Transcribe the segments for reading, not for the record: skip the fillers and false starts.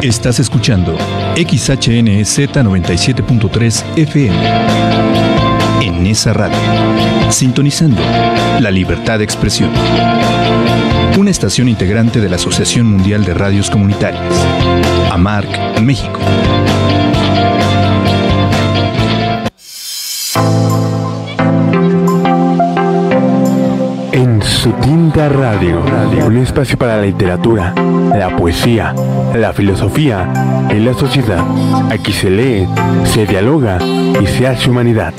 Estás escuchando XHNZ 97.3 FM. En esa radio, sintonizando la libertad de expresión. Una estación integrante de la Asociación Mundial de Radios Comunitarias, AMARC, México. En Su Tinta Radio, un espacio para la literatura, la poesía, la filosofía y la sociedad. Aquí se lee, se dialoga y se hace humanidad.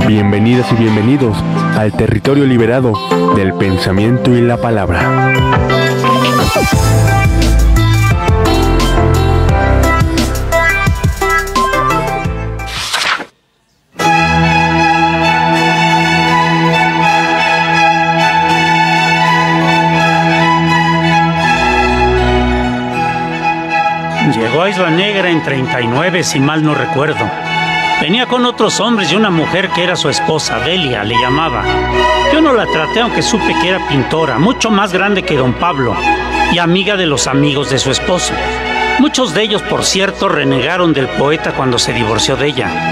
Bienvenidas y bienvenidos al territorio liberado del pensamiento y la palabra. Llegó a Isla Negra en 39, si mal no recuerdo. Venía con otros hombres y una mujer que era su esposa, Delia, le llamaba. Yo no la traté, aunque supe que era pintora, mucho más grande que don Pablo, y amiga de los amigos de su esposo. Muchos de ellos, por cierto, renegaron del poeta cuando se divorció de ella.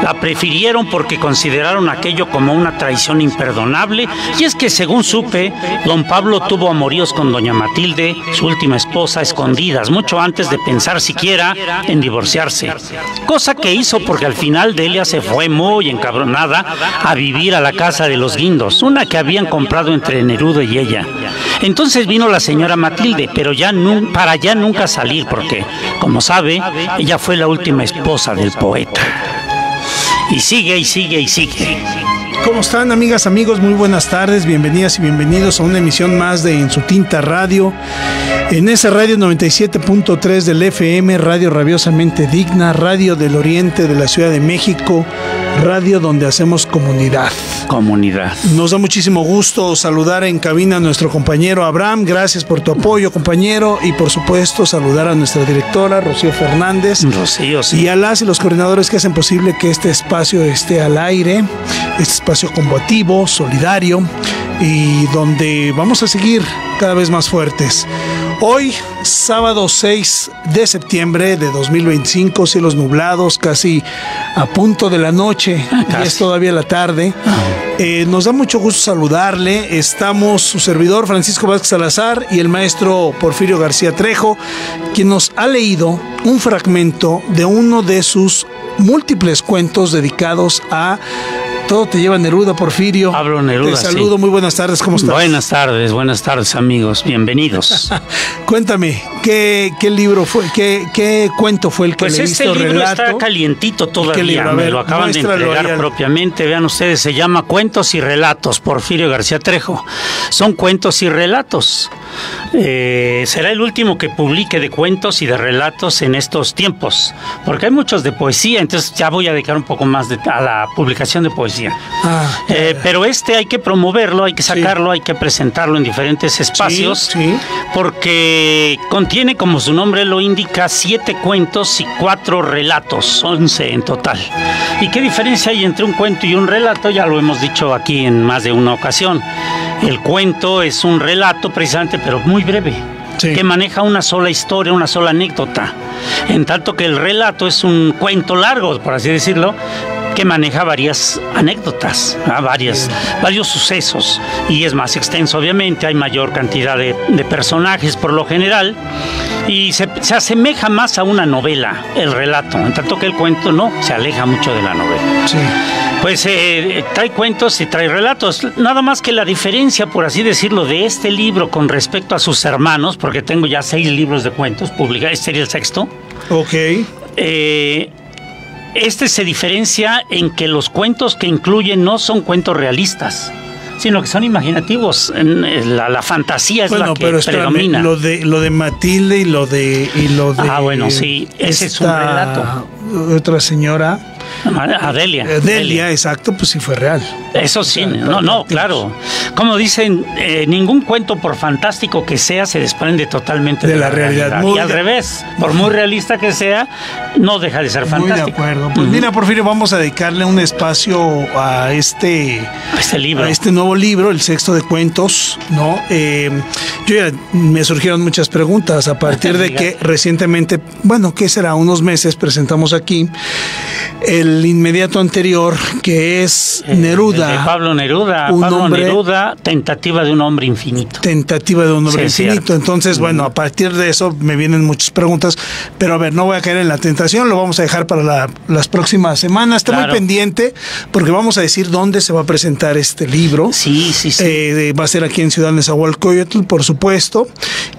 La prefirieron porque consideraron aquello como una traición imperdonable, y es que, según supe, don Pablo tuvo amoríos con doña Matilde, su última esposa, escondidas, mucho antes de pensar siquiera en divorciarse. Cosa que hizo porque al final Delia se fue muy encabronada a vivir a la casa de los Guindos, una que habían comprado entre Neruda y ella. Entonces vino la señora Matilde, pero para ya nunca salir, porque, como sabe, ella fue la última esposa del poeta. Y sigue, y sigue, y sigue. ¿Cómo están, amigas, amigos? Muy buenas tardes, bienvenidas y bienvenidos a una emisión más de En Su Tinta Radio. En esa radio 97.3 del FM, radio rabiosamente digna, radio del oriente de la Ciudad de México, radio donde hacemos comunidad. Comunidad. Nos da muchísimo gusto saludar en cabina a nuestro compañero Abraham. Gracias por tu apoyo, compañero. Y por supuesto saludar a nuestra directora, Rocío Fernández. Rocío, sí. Y a las y los coordinadores que hacen posible que este espacio esté al aire. Este espacio combativo, solidario, y donde vamos a seguir cada vez más fuertes. Hoy, sábado 6 de septiembre de 2025, cielos nublados, casi a punto de la noche, y es todavía la tarde. Nos da mucho gusto saludarle. Estamos su servidor Francisco Vázquez Salazar y el maestro Porfirio García Trejo, quien nos ha leído un fragmento de uno de sus múltiples cuentos dedicados a Todo te lleva Neruda, Porfirio. Pablo Neruda. Te saludo, sí. Muy buenas tardes, ¿cómo estás? Buenas tardes, amigos, bienvenidos. Cuéntame, ¿qué libro fue, qué cuento fue el que leíste? Pues este libro relato? Está calientito todavía, me lo acaban de entregar propiamente. Vean ustedes, se llama Cuentos y Relatos, Porfirio García Trejo. Son cuentos y relatos. Será el último que publique de cuentos y de relatos en estos tiempos, porque hay muchos de poesía, entonces ya voy a dedicar un poco más a la publicación de poesía. Pero hay que promoverlo, hay que sacarlo, sí. Hay que presentarlo en diferentes espacios, sí. Porque contiene, como su nombre lo indica, 7 cuentos y 4 relatos, 11 en total. ¿Y qué diferencia hay entre un cuento y un relato? Ya lo hemos dicho aquí en más de una ocasión. El cuento es un relato precisamente, pero muy breve, sí, que maneja una sola historia, una sola anécdota, en tanto que el relato es un cuento largo, por así decirlo, que maneja varias anécdotas, varios sucesos, y es más extenso, obviamente, hay mayor cantidad de personajes por lo general, y se asemeja más a una novela, el relato, en tanto que el cuento no, se aleja mucho de la novela. Sí. Pues trae cuentos y trae relatos, nada más que la diferencia, por así decirlo, de este libro con respecto a sus hermanos, porque tengo ya 6 libros de cuentos publicados, este sería el 6º. Ok. Este se diferencia en que los cuentos que incluyen no son cuentos realistas, sino que son imaginativos. La fantasía es la que predomina. Lo de Matilde y lo de bueno, sí, ese es un relato. Otra señora. Delia, exacto, pues sí fue real. Eso sí, claro. Como dicen, ningún cuento, por fantástico que sea, se desprende totalamente de la realidad. Y al revés, por muy realista que sea, no deja de ser fantástico. Muy de acuerdo. Pues mira, Porfirio, vamos a dedicarle un espacio a este libro, a este nuevo libro, el sexto de cuentos, ¿no? Me surgieron muchas preguntas a partir de que recientemente, ¿qué será? Unos meses presentamos aquí el inmediato anterior, que es Neruda. De Pablo Neruda. Neruda, Tentativa de un hombre infinito. Tentativa de un hombre infinito. Entonces, a partir de eso me vienen muchas preguntas, pero a ver, no voy a caer en la tentación, lo vamos a dejar para las próximas semanas. Está muy pendiente, porque vamos a decir dónde se va a presentar este libro. Sí. Va a ser aquí en Ciudad Nezahualcóyotl, por supuesto,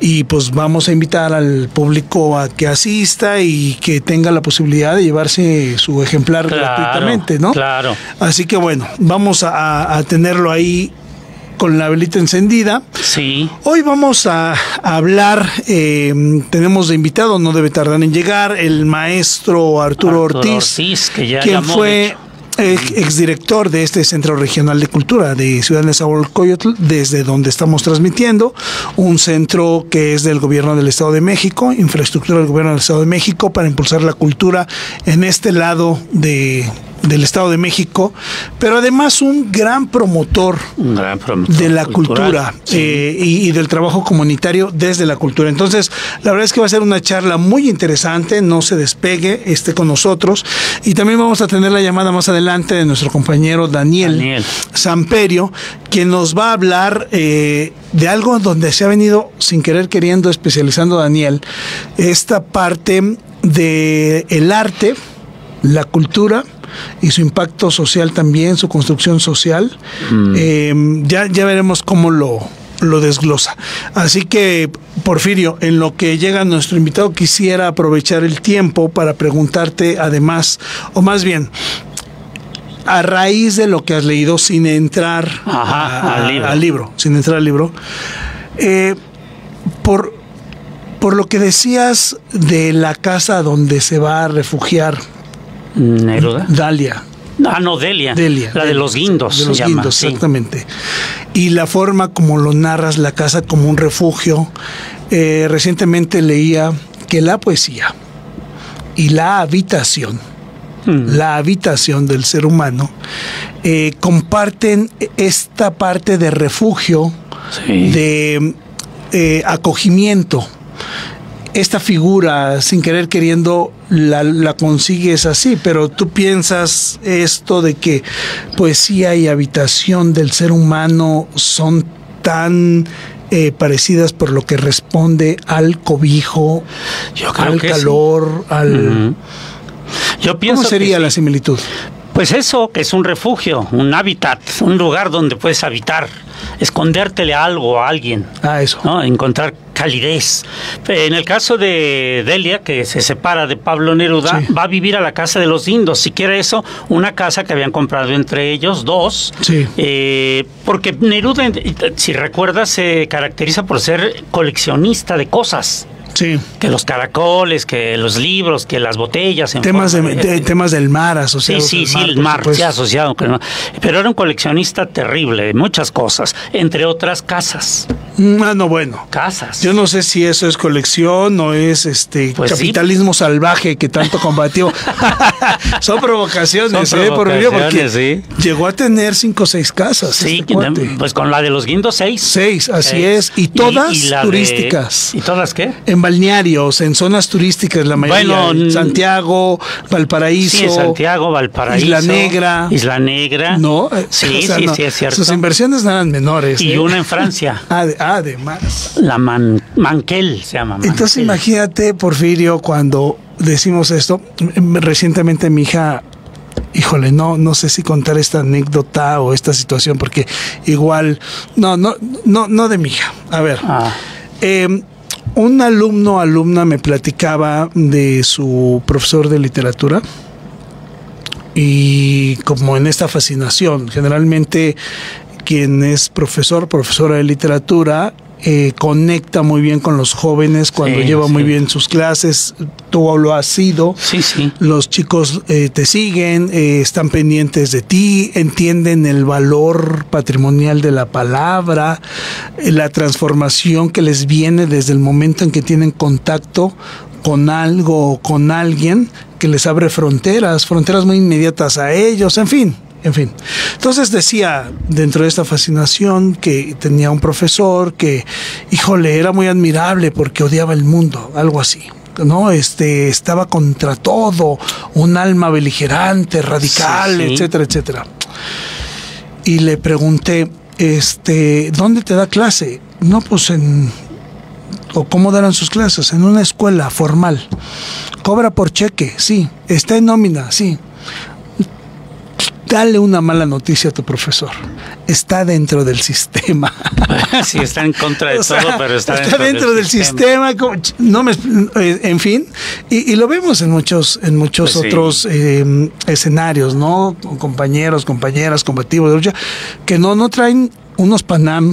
y pues vamos a invitar al público a que asista y que tenga la posibilidad de llevarse su ejemplar gratuitamente, ¿no? Claro. Así que vamos a tenerlo ahí con la velita encendida. Sí. Hoy vamos a hablar, tenemos de invitado, no debe tardar en llegar, el maestro Arturo Ortiz, quien fue exdirector de este Centro Regional de Cultura de Ciudad Nezahualcóyotl, desde donde estamos transmitiendo, un centro que es del Gobierno del Estado de México, infraestructura del Gobierno del Estado de México para impulsar la cultura en este lado del Estado de México, pero además un gran promotor de la cultura y del trabajo comunitario desde la cultura. Entonces, la verdad es que va a ser una charla muy interesante, no se despegue, esté con nosotros, y también vamos a tener la llamada más adelante de nuestro compañero Daniel Samperio, quien nos va a hablar de algo donde se ha venido sin querer queriendo especializando Daniel, esta parte de el arte, la cultura y su impacto social también, su construcción social. Ya veremos cómo lo desglosa. Así que, Porfirio, en lo que llega nuestro invitado, quisiera aprovechar el tiempo para preguntarte, además, o más bien, a raíz de lo que has leído, sin entrar al libro, por lo que decías de la casa donde se va a refugiar Neruda. Delia. La de los guindos. De los guindos, exactamente. Y la forma como lo narras, la casa como un refugio. Recientemente leía que la poesía y la habitación del ser humano comparten esta parte de refugio, de acogimiento. Esta figura, sin querer queriendo, la consigues así, pero tú piensas esto de que poesía y habitación del ser humano son tan parecidas por lo que responde al cobijo, al calor, Yo pienso ¿Cómo sería la similitud? Pues eso, que es un refugio, un hábitat, un lugar donde puedes habitar, escondértele a algo, a alguien. Eso. ¿No? Encontrar calidez. En el caso de Delia, que se separa de Pablo Neruda, va a vivir a la casa de los guindos. Si quiere eso, una casa que habían comprado entre ellos, dos. Sí. Porque Neruda, si recuerdas, se caracteriza por ser coleccionista de cosas. Sí. Que los caracoles, que los libros, que las botellas. Temas del mar asociados. Sí, el mar se ha asociado. Pero era un coleccionista terrible de muchas cosas, entre otras casas. Casas. Yo no sé si eso es colección o es capitalismo salvaje que tanto combatió. Son provocaciones, porque llegó a tener 5 o 6 casas. Sí, pues con la de los guindos 6. 6, así es. Y todas turísticas. ¿Y todas qué? En balnearios, en zonas turísticas, la mayoría. Santiago, Valparaíso. Sí, en Santiago, Valparaíso. Isla Negra. No, sí, es cierto. Sus inversiones no eran menores. Y una en Francia. Además. La Manquel se llama. Entonces imagínate, Porfirio, cuando decimos esto, recientemente mi hija, híjole, no sé si contar esta anécdota o esta situación, porque igual, no de mi hija. A ver, un alumna me platicaba de su profesor de literatura y como en esta fascinación, generalmente quien es profesora de literatura conecta muy bien con los jóvenes cuando lleva muy bien sus clases. Tú lo has sido. Sí, sí. Los chicos te siguen, están pendientes de ti, entienden el valor patrimonial de la palabra, la transformación que les viene desde el momento en que tienen contacto con algo, con alguien que les abre fronteras muy inmediatas a ellos, en fin. Entonces decía, dentro de esta fascinación, que tenía un profesor que, híjole, era muy admirable porque odiaba el mundo, algo así, ¿no? Estaba contra todo, un alma beligerante, radical, etcétera, etcétera. Y le pregunté, ¿dónde te da clase? No, pues ¿o cómo darán sus clases? En una escuela formal. ¿Cobra por cheque? Sí. ¿Está en nómina? Sí. Dale una mala noticia a tu profesor. Está dentro del sistema. Sí, está en contra de todo, pero está dentro del sistema. En fin. Y lo vemos en muchos pues otros escenarios, ¿no? Compañeros, compañeras, combativos de lucha, que no traen unos Panam,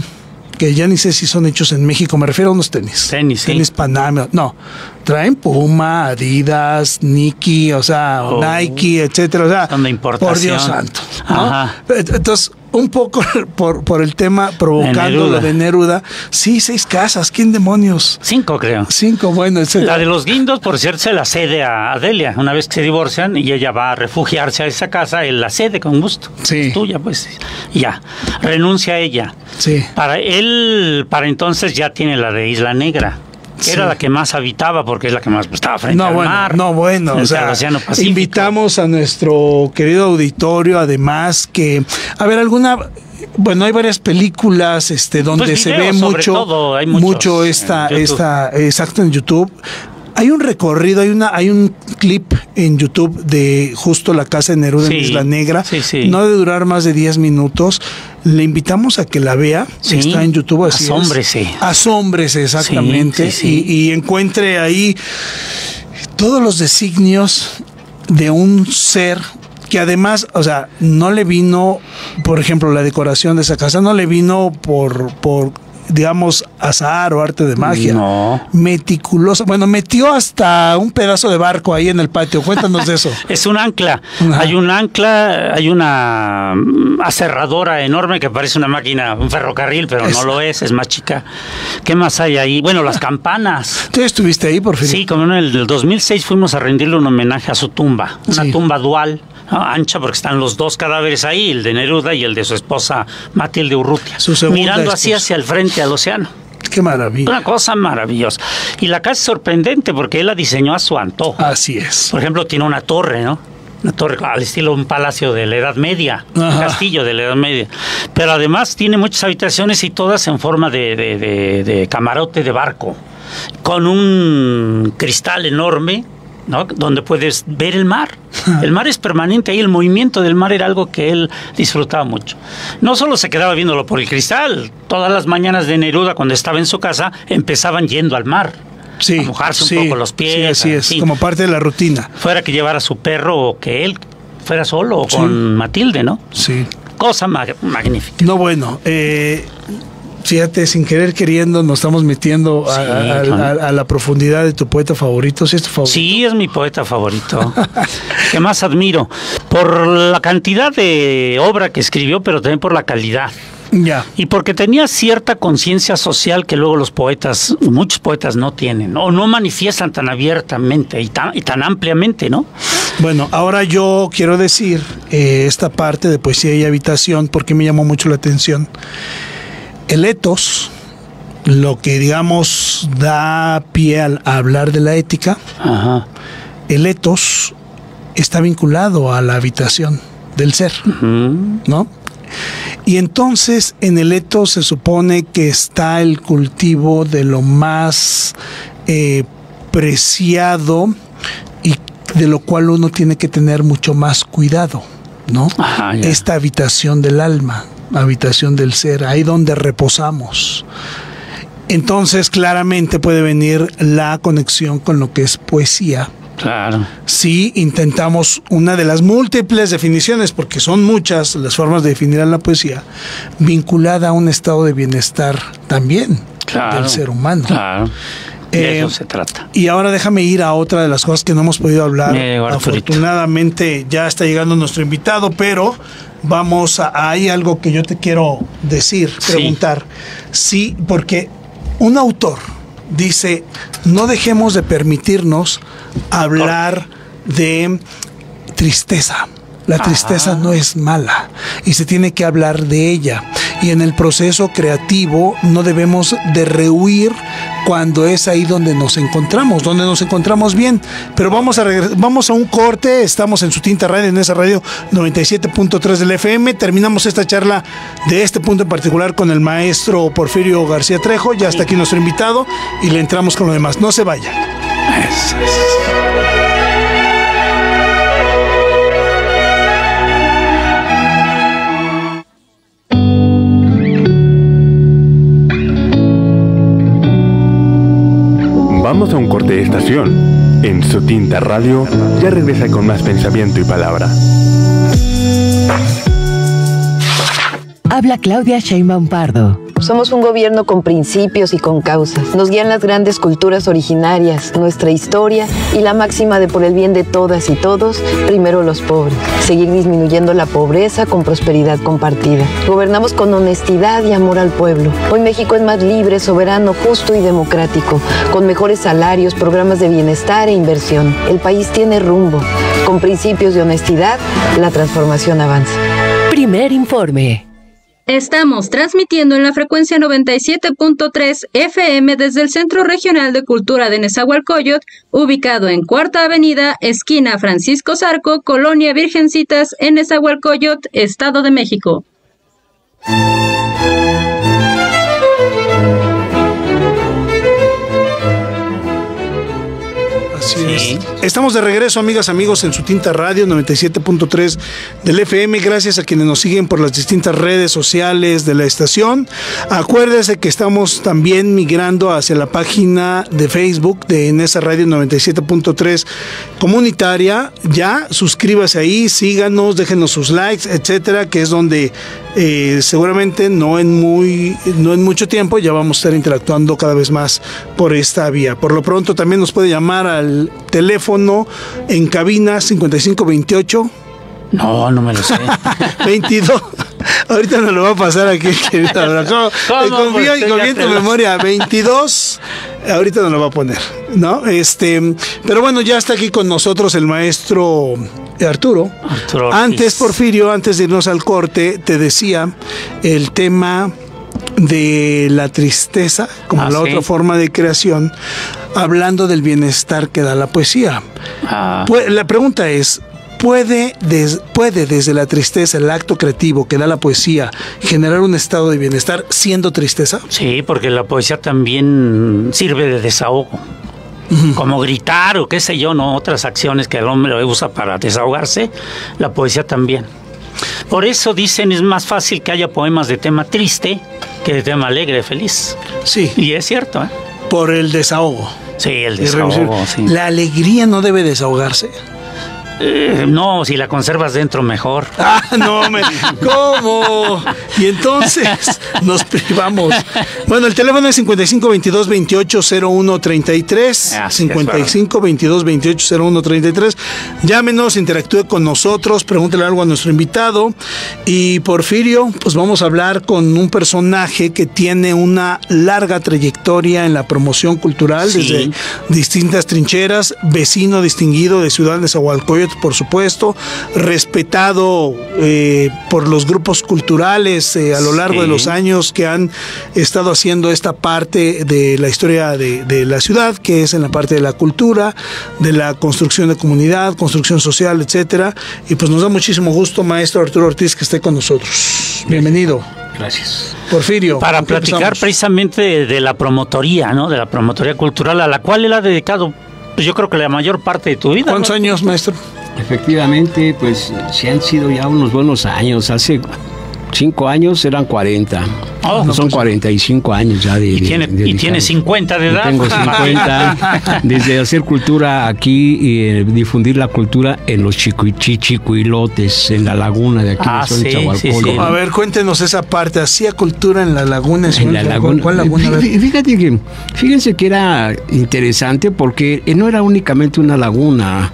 que ya ni sé si son hechos en México, me refiero a unos tenis. Tenis Panam, no. Traen Puma, Adidas, Nike, o sea, Nike, etcétera. O sea, son de importación. Por Dios santo, ¿no? Ajá. Entonces, un poco por el tema provocando lo de Neruda. Sí, 6 casas, ¿quién demonios? 5, creo. 5, bueno. La de los Guindos, por cierto, se la cede a Adelia. Una vez que se divorcian y ella va a refugiarse a esa casa, él la cede con gusto. Sí. Es tuya, pues. Ya. Renuncia a ella. Sí. Para entonces ya tiene la de Isla Negra. Que era la que más habitaba, porque es la que más estaba frente al mar. O sea, invitamos a nuestro querido auditorio, además, que, a ver, hay varias películas donde pues se ve mucho exacto, en YouTube. Hay un recorrido, hay un clip en YouTube de justo la casa de Neruda en Isla Negra. Sí. No debe durar más de 10 minutos. Le invitamos a que la vea. Sí. Está en YouTube. Asómbrese, exactamente. Y encuentre ahí todos los designios de un ser que además, o sea, no le vino, por ejemplo, la decoración de esa casa, no le vino por digamos, azar o arte de magia. No. Meticuloso. Bueno, metió hasta un pedazo de barco ahí en el patio. Cuéntanos de eso. Es un ancla. Ajá. Hay un ancla, hay una aserradora enorme que parece una máquina, un ferrocarril, pero no lo es más chica. ¿Qué más hay ahí? Bueno, las campanas. ¿Tú estuviste ahí, por fin? Sí, como en el 2006 fuimos a rendirle un homenaje a su tumba. Una tumba dual, ancha, porque están los 2 cadáveres ahí, el de Neruda y el de su esposa Matilde Urrutia, mirando así hacia el frente al océano. Qué maravilla. Una cosa maravillosa. Y la casa es sorprendente porque él la diseñó a su antojo. Así es. Por ejemplo, tiene una torre, ¿no? Una torre al estilo de un palacio de la Edad Media, un castillo de la Edad Media. Pero además tiene muchas habitaciones y todas en forma de camarote de barco, con un cristal enorme, ¿no? Donde puedes ver el mar. El mar es permanente ahí, el movimiento del mar era algo que él disfrutaba mucho. No solo se quedaba viéndolo por el cristal, todas las mañanas de Neruda, cuando estaba en su casa, empezaban yendo al mar. Sí, a mojarse un poco los pies. Sí, así es, como parte de la rutina. Fuera que llevara a su perro o que él fuera solo o con Matilde, ¿no? Sí. Cosa magnífica. No, bueno, fíjate, sin querer queriendo nos estamos metiendo a la profundidad de tu poeta favorito. ¿Sí es tu favorito? Sí, es mi poeta favorito. Que más admiro por la cantidad de obra que escribió, pero también por la calidad. Ya. Y porque tenía cierta conciencia social que luego los poetas, muchos poetas no tienen, o no manifiestan tan abiertamente y tan ampliamente, ¿no? Bueno, ahora yo quiero decir esta parte de poesía y habitación porque me llamó mucho la atención. El etos, lo que digamos da pie a hablar de la ética, el etos está vinculado a la habitación del ser, ¿no? Y entonces en el etos se supone que está el cultivo de lo más preciado y de lo cual uno tiene que tener mucho más cuidado, ¿no? Esta habitación del alma, habitación del ser, ahí donde reposamos. Entonces claramente puede venir la conexión con lo que es poesía. Claro. Si intentamos una de las múltiples definiciones, porque son muchas las formas de definir a la poesía, vinculada a un estado de bienestar también. del ser humano. Claro. De eso se trata. Y ahora déjame ir a otra de las cosas que no hemos podido hablar. Afortunadamente ya está llegando nuestro invitado, pero hay algo que yo te quiero decir, preguntar. Sí, porque un autor dice, no dejemos de permitirnos hablar de tristeza. La tristeza no es mala y se tiene que hablar de ella. Y en el proceso creativo no debemos de rehuir cuando es ahí donde nos encontramos bien. Pero vamos a un corte. Estamos en Su Tinta Radio, en esa radio 97.3 del FM. Terminamos esta charla de este punto en particular con el maestro Porfirio García Trejo. Ya está aquí nuestro invitado y le entramos con lo demás. No se vayan. Vamos a un corte de estación. En Su Tinta Radio ya regresa con más pensamiento y palabra. Habla Claudia Sheinbaum Pardo. Somos un gobierno con principios y con causas. Nos guían las grandes culturas originarias, nuestra historia y la máxima de por el bien de todas y todos, primero los pobres. Seguir disminuyendo la pobreza con prosperidad compartida. Gobernamos con honestidad y amor al pueblo. Hoy México es más libre, soberano, justo y democrático, con mejores salarios, programas de bienestar e inversión. El país tiene rumbo. Con principios de honestidad, la transformación avanza. Primer informe. Estamos transmitiendo en la frecuencia 97.3 FM desde el Centro Regional de Cultura de Nezahualcóyotl, ubicado en Cuarta Avenida, esquina Francisco Zarco, Colonia Virgencitas, en Nezahualcóyotl, Estado de México. Así es. Estamos de regreso, amigas, amigos, en Su Tinta Radio 97.3 del FM. Gracias a quienes nos siguen por las distintas redes sociales de la estación. Acuérdese que estamos también migrando hacia la página de Facebook de esa radio 97.3 comunitaria. Ya, suscríbase ahí, síganos, déjenos sus likes, etcétera, que es donde seguramente no en mucho tiempo ya vamos a estar interactuando cada vez más por esta vía. Por lo pronto también nos puede llamar al teléfono en cabina 5528. No me lo sé. 22. Ahorita nos lo va a pasar aquí, querido. Confío en tu memoria. 22. Ahorita nos lo va a poner, ¿no? Pero bueno, ya está aquí con nosotros el maestro Arturo. Antes, Porfirio, antes de irnos al corte, te decía el tema de la tristeza como la otra forma de creación, hablando del bienestar que da la poesía. La pregunta es, ¿puede desde la tristeza, el acto creativo que da la poesía, generar un estado de bienestar siendo tristeza? Sí, porque la poesía también sirve de desahogo. Como gritar o qué sé yo, ¿no? Otras acciones que el hombre usa para desahogarse, la poesía también. Por eso dicen, es más fácil que haya poemas de tema triste que de tema alegre, feliz. Sí. Y es cierto, ¿eh? Por el desahogo. Sí, el desahogo, sí. ¿La alegría no debe desahogarse? No, si la conservas dentro mejor. ¿Cómo? Y entonces nos privamos. Bueno, el teléfono es 5522-280133. 5522-280133. Llámenos, interactúe con nosotros, pregúntele algo a nuestro invitado. Y Porfirio, pues vamos a hablar con un personaje que tiene una larga trayectoria en la promoción cultural, desde distintas trincheras, vecino distinguido de Ciudad de Nezahualcóyotl, por supuesto, respetado por los grupos culturales a lo largo de los años que han estado haciendo esta parte de la historia de la ciudad, que es en la parte de la cultura, de la construcción de comunidad, construcción social, etcétera. Y pues nos da muchísimo gusto, maestro Arturo Ortiz, que esté con nosotros. Bienvenido. Gracias. Porfirio. Para platicar precisamente de la promotoría, ¿no? De la promotoría cultural, a la cual él ha dedicado, pues yo creo que la mayor parte de tu vida. ¿Cuántos años, maestro? Efectivamente, pues sí han sido ya unos buenos años. Hace 5 años eran 40. Son 45 años ya y tiene 50 de edad. Tengo 50. Desde hacer cultura aquí y difundir la cultura en los chichicuilotes, en la laguna de aquí de Chahualcoyotl. Sí. A ver, cuéntenos esa parte. ¿Hacía cultura en la laguna? En la laguna. ¿Cuál laguna? Fíjense que era interesante porque no era únicamente una laguna.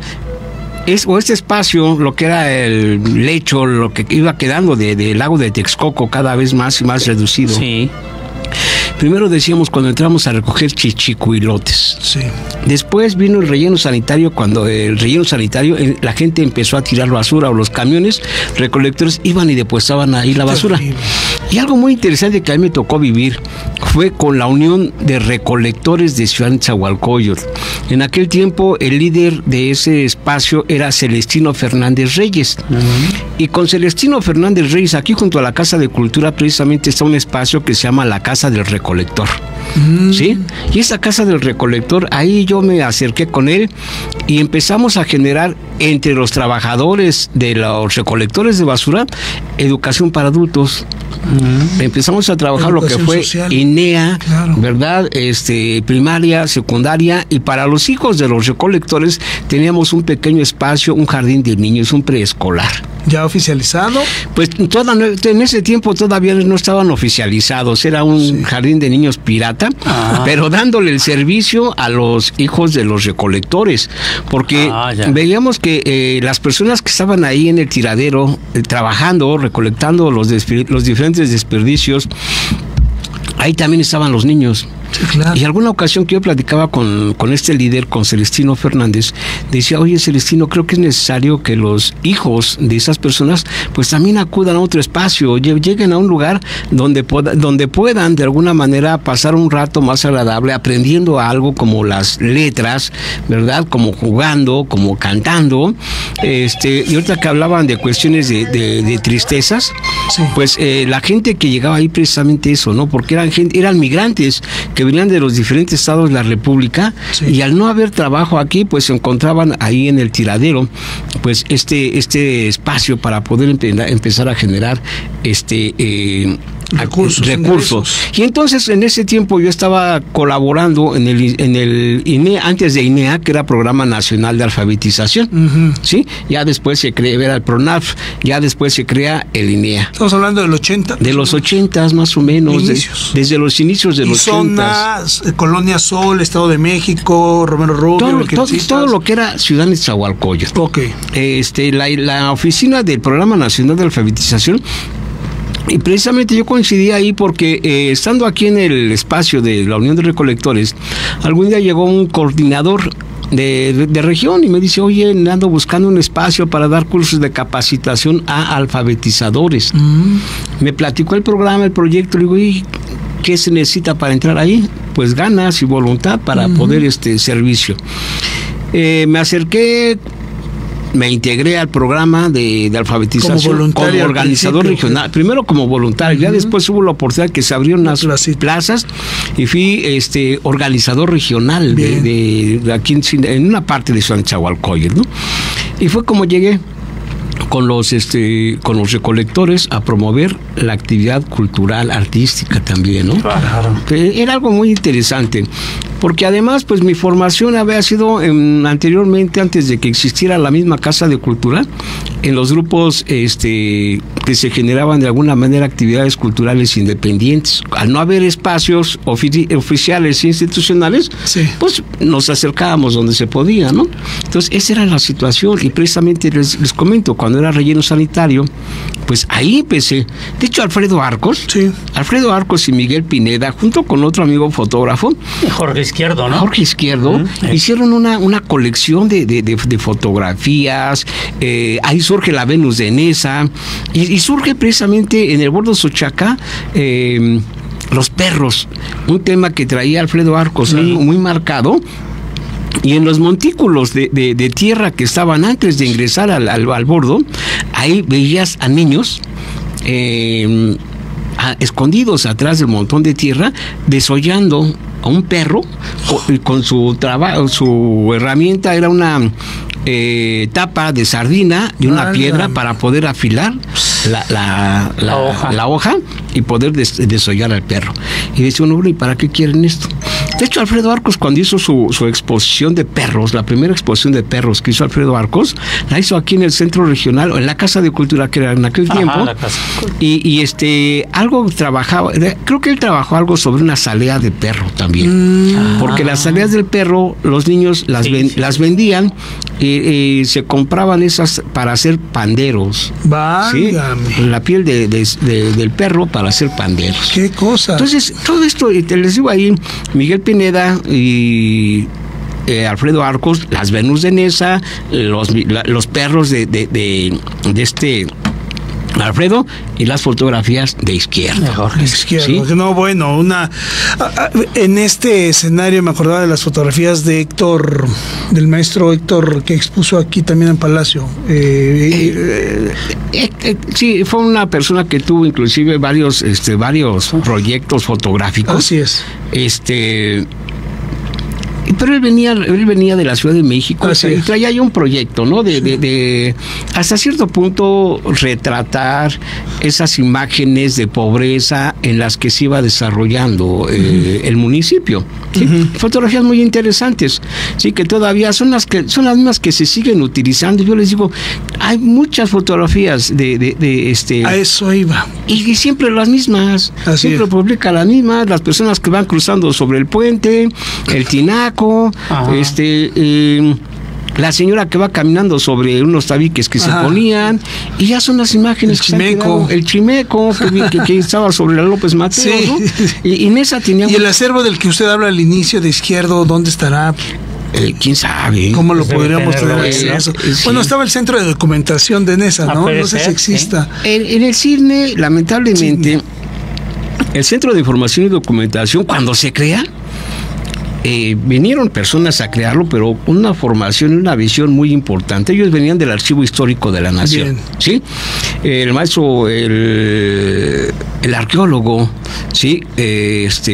Este espacio, lo que era el lecho, lo que iba quedando del lago de Texcoco, cada vez más y más reducido. Sí. Primero decíamos cuando entramos a recoger chichicuilotes. Sí. Después vino el relleno sanitario. Cuando el relleno sanitario, la gente empezó a tirar basura, o los camiones recolectores iban y depositaban ahí la basura. Terrible. Y algo muy interesante que a mí me tocó vivir fue con la Unión de Recolectores de Ciudad Nezahualcóyotl. En aquel tiempo el líder de ese espacio era Celestino Fernández Reyes. Y con Celestino Fernández Reyes, aquí junto a la Casa de Cultura, precisamente está un espacio que se llama la Casa del Recolector. ¿Sí? Y esa Casa del Recolector, ahí yo me acerqué con él y empezamos a generar entre los trabajadores de los recolectores de basura educación para adultos. Empezamos a trabajar lo que fue social. INEA, claro. ¿Verdad? Primaria, secundaria, y para los hijos de los recolectores teníamos un pequeño espacio, un jardín de niños, un preescolar. ¿Ya oficializado? Pues en ese tiempo todavía no estaban oficializados, era un jardín de niños pirata, pero dándole el servicio a los hijos de los recolectores, porque veíamos que las personas que estaban ahí en el tiradero, trabajando, recolectando los diferentes desperdicios, ahí también estaban los niños. Sí, claro. Y alguna ocasión que yo platicaba con este líder, con Celestino Fernández, decía, oye Celestino, creo que es necesario que los hijos de esas personas pues también acudan a otro espacio, lleguen a un lugar donde puedan de alguna manera pasar un rato más agradable, aprendiendo algo como las letras, ¿verdad? Como jugando, como cantando. Y ahorita que hablaban de cuestiones de tristezas, pues la gente que llegaba ahí precisamente eso, ¿no? Porque eran migrantes que venían de los diferentes estados de la República, y al no haber trabajo aquí, pues se encontraban ahí en el tiradero, pues este espacio para poder empezar a generar recursos. Y entonces en ese tiempo yo estaba colaborando en el INEA, antes de INEA, que era Programa Nacional de Alfabetización, ¿sí? Ya después se crea, era el PRONAF, ya después se crea el INEA. Estamos hablando del 80. De los 80 más o menos, desde los inicios de los 80. Colonia Sol, Estado de México, Romero Rubio, todo lo que era Ciudad Nezahualcóyotl. Okay. La oficina del Programa Nacional de Alfabetización. Y precisamente yo coincidí ahí porque estando aquí en el espacio de la Unión de Recolectores, algún día llegó un coordinador de región y me dice, oye, ando buscando un espacio para dar cursos de capacitación a alfabetizadores. Me platicó el programa, el proyecto, le digo, ¿y qué se necesita para entrar ahí? Pues ganas y voluntad para poder servicio. Me acerqué, me integré al programa de alfabetización como organizador regional, primero como voluntario, ya después hubo la oportunidad que se abrieron unas plazas y fui organizador regional de aquí en una parte de Ciudad Nezahualcóyotl, ¿no? Y fue como llegué con los recolectores a promover la actividad cultural, artística también, ¿no? Claro. Era algo muy interesante, porque además, pues mi formación había sido anteriormente, antes de que existiera la misma Casa de Cultura, en los grupos que se generaban de alguna manera actividades culturales independientes. Al no haber espacios oficiales e institucionales, pues nos acercábamos donde se podía, ¿no? Entonces, esa era la situación, y precisamente les comento, cuando era relleno sanitario, pues ahí empecé. De hecho, Alfredo Arcos y Miguel Pineda, junto con otro amigo fotógrafo, Jorge Izquierdo, ¿no? Jorge Izquierdo, hicieron una colección de fotografías. Ahí surge la Venus de Nesa, y surge precisamente en el Bordo Xochacá los perros, un tema que traía Alfredo Arcos, muy marcado. Y en los montículos de tierra que estaban antes de ingresar al bordo, ahí veías a niños escondidos atrás del montón de tierra, desollando a un perro con su herramienta. Era una tapa de sardina y una piedra para poder afilar. la hoja y poder desollar al perro. Y dice uno, ¿y para qué quieren esto? De hecho, Alfredo Arcos, cuando hizo su exposición de perros, la primera exposición de perros que hizo Alfredo Arcos, la hizo aquí en el Centro Regional, o en la Casa de Cultura que era en aquel tiempo. Y algo trabajaba, creo que él trabajó algo sobre una salida de perro también. Porque las salidas del perro, los niños las vendían y se compraban esas para hacer panderos. ¿Sí? La piel del perro para hacer panderos. ¿Qué cosa? Entonces, todo esto, les digo ahí, Miguel Pineda y Alfredo Arcos, las Venus de Nesa, los perros de este Alfredo, y las fotografías de Izquierdo. ¿Sí? No, bueno, en este escenario me acordaba de las fotografías de Héctor, del maestro Héctor, que expuso aquí también en Palacio. Sí, fue una persona que tuvo inclusive varios proyectos fotográficos. Así es. Pero él venía de la Ciudad de México, y traía ya un proyecto, ¿no? De hasta cierto punto retratar esas imágenes de pobreza en las que se iba desarrollando el municipio. ¿Sí? Fotografías muy interesantes, sí, que todavía son las mismas que se siguen utilizando. Yo les digo, hay muchas fotografías a eso iba. Y siempre las mismas. Siempre publican las mismas, las personas que van cruzando sobre el puente, el tinaco, la señora que va caminando sobre unos tabiques que se ponían, y ya son las imágenes el chimeco que estaba sobre la López Mateos, ¿no? Y en esa teníamos... ¿Y el acervo del que usted habla al inicio de Izquierdo, dónde estará? ¿Quién sabe? ¿Cómo lo podríamos tener acceso? Bueno, estaba el centro de documentación de Nesa, ¿no? No sé si exista. En el CIRNE, lamentablemente, el Centro de Información y Documentación, cuando se crea, vinieron personas a crearlo, pero con una formación y una visión muy importante. Ellos venían del Archivo Histórico de la Nación. ¿Sí? El maestro, el arqueólogo, ¿sí?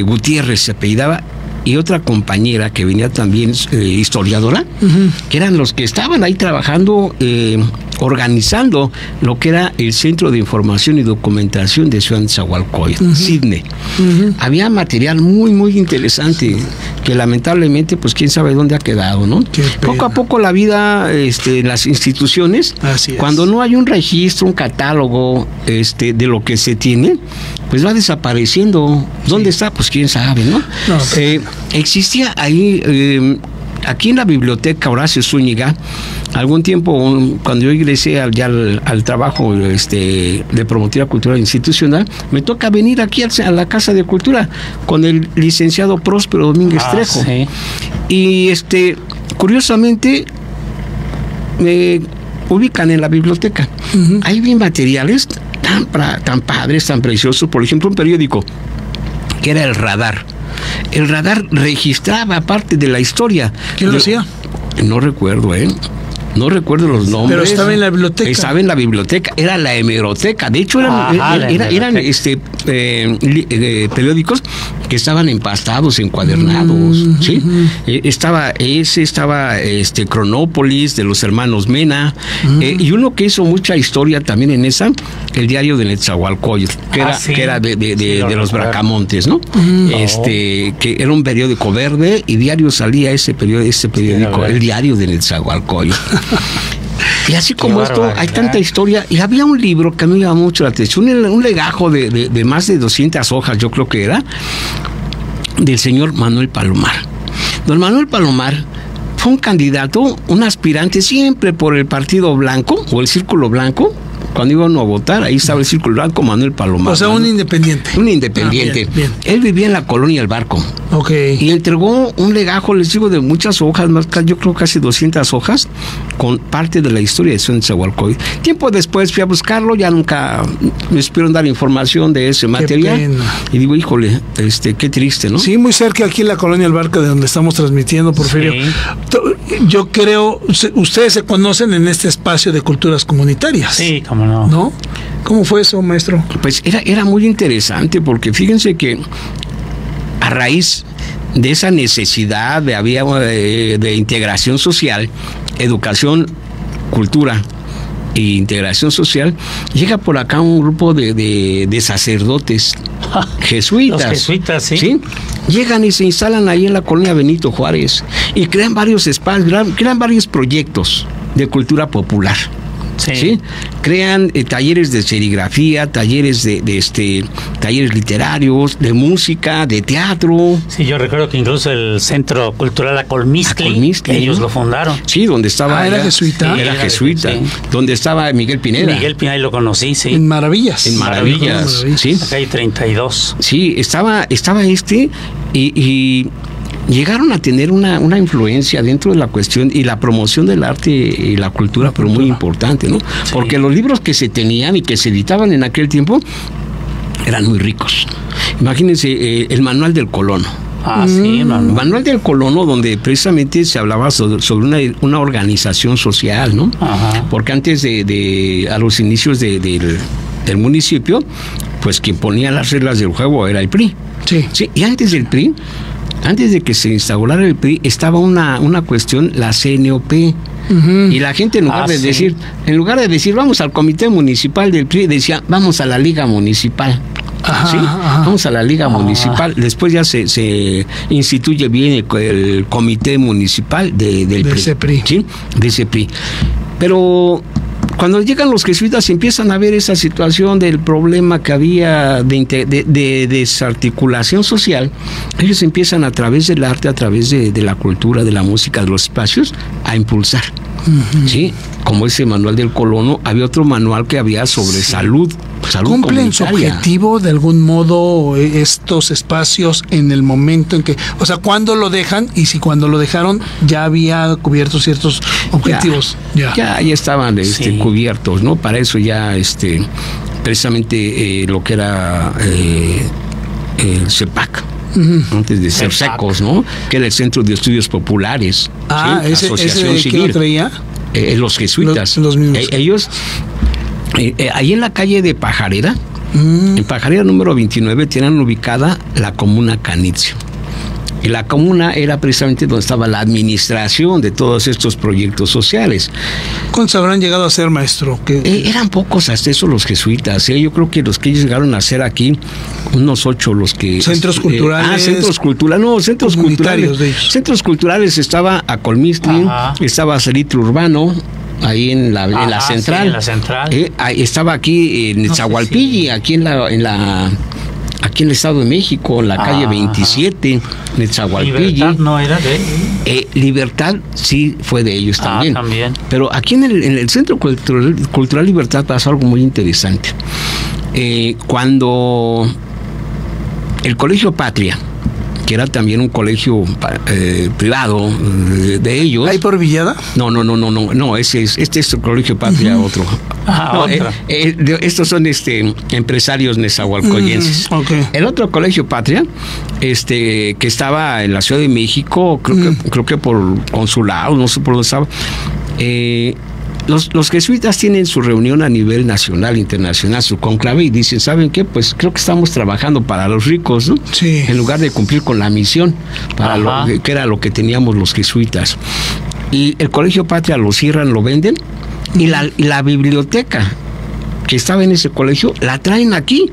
Gutiérrez se apellidaba, y otra compañera que venía también, historiadora, que eran los que estaban ahí trabajando, organizando lo que era el Centro de Información y Documentación de Ciudad de Nezahualcóyotl, CIDNE. Había material muy, muy interesante que lamentablemente, pues quién sabe dónde ha quedado, ¿no? Poco a poco la vida, las instituciones, cuando no hay un registro, un catálogo de lo que se tiene, pues va desapareciendo. ¿Dónde está? Pues quién sabe, ¿no? Existía ahí... Aquí en la biblioteca Horacio Zúñiga, algún tiempo, cuando yo ingresé al trabajo de promotora cultural institucional, me toca venir aquí a la Casa de Cultura con el licenciado Próspero Domínguez Trejo. Y curiosamente me ubican en la biblioteca. Ahí vi materiales tan padres, tan preciosos. Por ejemplo, un periódico que era El Radar. El Radar registraba parte de la historia. ¿Quién lo hacía? No recuerdo, No recuerdo los nombres. Pero estaba en la biblioteca. Estaba en la biblioteca, era la hemeroteca. De hecho, eran periódicos que estaban empastados, encuadernados, ¿sí? Estaba Cronópolis, de los hermanos Mena, y uno que hizo mucha historia también en esa, el Diario de Nezahualcóyotl, que era de los Bracamontes, ¿no? Que era un periódico verde, y diario salía ese periódico, el Diario de Nezahualcóyotl. Y así como esto, hay tanta historia. Y había un libro que a mí me llamó mucho la atención, un legajo de más de 200 hojas, yo creo que era, del señor Manuel Palomar. Don Manuel Palomar fue un candidato, un aspirante siempre por el Partido Blanco o el Círculo Blanco. Cuando iban a votar, ahí estaba el Círculo Blanco, Manuel Palomar. O sea, un independiente. Un independiente. Bien. Él vivía en la colonia El Barco. Y entregó un legajo, les digo, de muchas hojas, más, yo creo casi 200 hojas, con parte de la historia de Ciudad de Nezahualcóyotl. Tiempo después fui a buscarlo, ya nunca me supieron dar información de ese material. Pena. Y digo, híjole, qué triste, ¿no? Sí, muy cerca aquí en la colonia El Barco, de donde estamos transmitiendo, Porfirio. Yo creo, ustedes se conocen en este espacio de culturas comunitarias. Sí, cómo no. ¿No? ¿Cómo fue eso, maestro? Pues era muy interesante, porque fíjense que a raíz de esa necesidad de integración social, educación, cultura e Integración Social, llega por acá un grupo de sacerdotes jesuitas. Los jesuitas, ¿sí? Llegan y se instalan ahí en la colonia Benito Juárez y crean varios espacios, crean varios proyectos de cultura popular. ¿Sí? Crean talleres de serigrafía, talleres talleres literarios, de música, de teatro. Sí, yo recuerdo que incluso el Centro Cultural Acolmizcli, ellos lo fundaron. Sí, donde estaba. ¿Era jesuita? Sí, era jesuita. Sí. Donde estaba Miguel Pineda. Miguel Pineda, lo conocí, sí. En Maravillas. En Maravillas, sí. Acá hay 32. Sí, estaba y llegaron a tener una influencia dentro de la cuestión y la promoción del arte y la cultura, pero muy importante, ¿no? Sí. Porque los libros que se tenían y que se editaban en aquel tiempo eran muy ricos. Imagínense el Manual del Colono. Sí, Manual del Colono, donde precisamente se hablaba sobre una organización social, ¿no? Ajá. Porque antes a los inicios del municipio, pues quien ponía las reglas del juego era el PRI. Sí. Y antes del PRI, antes de que se instaurara el PRI, estaba una cuestión, la CNOP. Y la gente en lugar de decir vamos al comité municipal del PRI, decía vamos a la liga municipal. ¿Sí? Vamos a la liga municipal. Después ya se instituye bien el comité municipal del PRI. ¿Sí? De ese PRI. Pero cuando llegan los jesuitas empiezan a ver esa situación del problema que había de desarticulación social. Ellos empiezan a través del arte, a través de la cultura, de la música, de los espacios, a impulsar. ¿Sí? Como ese Manual del Colono, había otro manual que había sobre salud ¿Cumplen su objetivo de algún modo estos espacios en el momento en que, o sea, cuándo lo dejan y si cuando lo dejaron ya había cubierto ciertos objetivos? Ya estaban cubiertos, ¿no? Para eso ya precisamente lo que era el CEPAC. Antes de ser secos, ¿no? Que era el Centro de Estudios Populares. ¿Sí? Asociación Civil. ¿Quién lo traía? Los jesuitas. Los mismos. Ellos, ahí en la calle de Pajarera, en Pajarera número 29, tienen ubicada la comuna Canitzio. Y la comuna era precisamente donde estaba la administración de todos estos proyectos sociales. ¿Cuántos habrán llegado a ser, maestro? Eran pocos hasta eso los jesuitas. Yo creo que los que ellos llegaron a ser aquí, unos 8 los que... Centros culturales. Centros culturales. Centros culturales estaba Acolmizcli, estaba Cerritro Urbano, ahí en la central. Sí, en la central. Estaba aquí en Netzahualpilli, aquí aquí en el Estado de México, en la calle 27, Netzahualpilli. ¿Libertad no era de ellos? Libertad sí fue de ellos también. También. Pero aquí en el Centro Cultural Libertad pasó algo muy interesante. Cuando el Colegio Patria, que era también un colegio privado de ellos. ¿Hay por Villada? No, este es el Colegio Patria, otro. Estos son empresarios nezahualcoyenses. El otro Colegio Patria, que estaba en la Ciudad de México, creo que por consulado, no sé por dónde estaba. Los jesuitas tienen su reunión a nivel nacional, internacional, su conclave, y dicen, ¿saben qué? Pues creo que estamos trabajando para los ricos, ¿no? Sí. En lugar de cumplir con la misión, que era lo que teníamos los jesuitas. Y el Colegio Patria lo cierran, lo venden, y la biblioteca que estaba en ese colegio la traen aquí,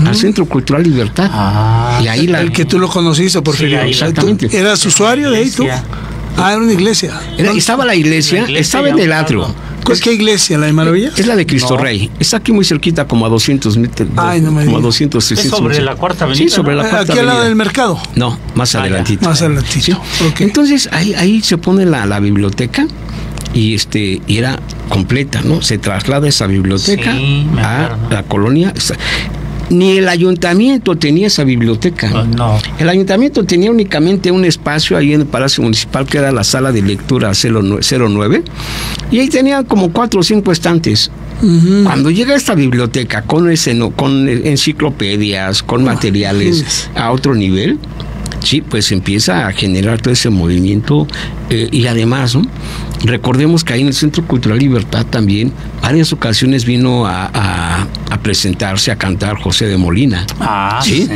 al Centro Cultural Libertad. Y ahí el que tú lo conociste, Porfirio. Exactamente. ¿Eras usuario de ahí tú? Era una iglesia. Estaba la iglesia, estaba en el atrio. ¿Qué iglesia? ¿La de Maravillas? Es la de Cristo Rey. Está aquí muy cerquita, como a 200 metros. Como a 200, 300. ¿Es sobre la Cuarta Avenida? Sí, sobre la Cuarta Avenida. ¿Aquí al lado del mercado? No, más adelantito. Más adelantito. ¿Sí? Okay. Entonces, ahí se pone la biblioteca y era completa, ¿no? Se traslada esa biblioteca a la colonia. Ni el ayuntamiento tenía esa biblioteca. No. El ayuntamiento tenía únicamente un espacio ahí en el Palacio Municipal, que era la sala de lectura 09, y ahí tenían como 4 o 5 estantes. Cuando llega esta biblioteca con enciclopedias, con materiales a otro nivel, sí, pues empieza a generar todo ese movimiento. Y además, ¿no? Recordemos que ahí en el Centro Cultural Libertad también varias ocasiones vino a presentarse, a cantar José de Molina. ¿Sí?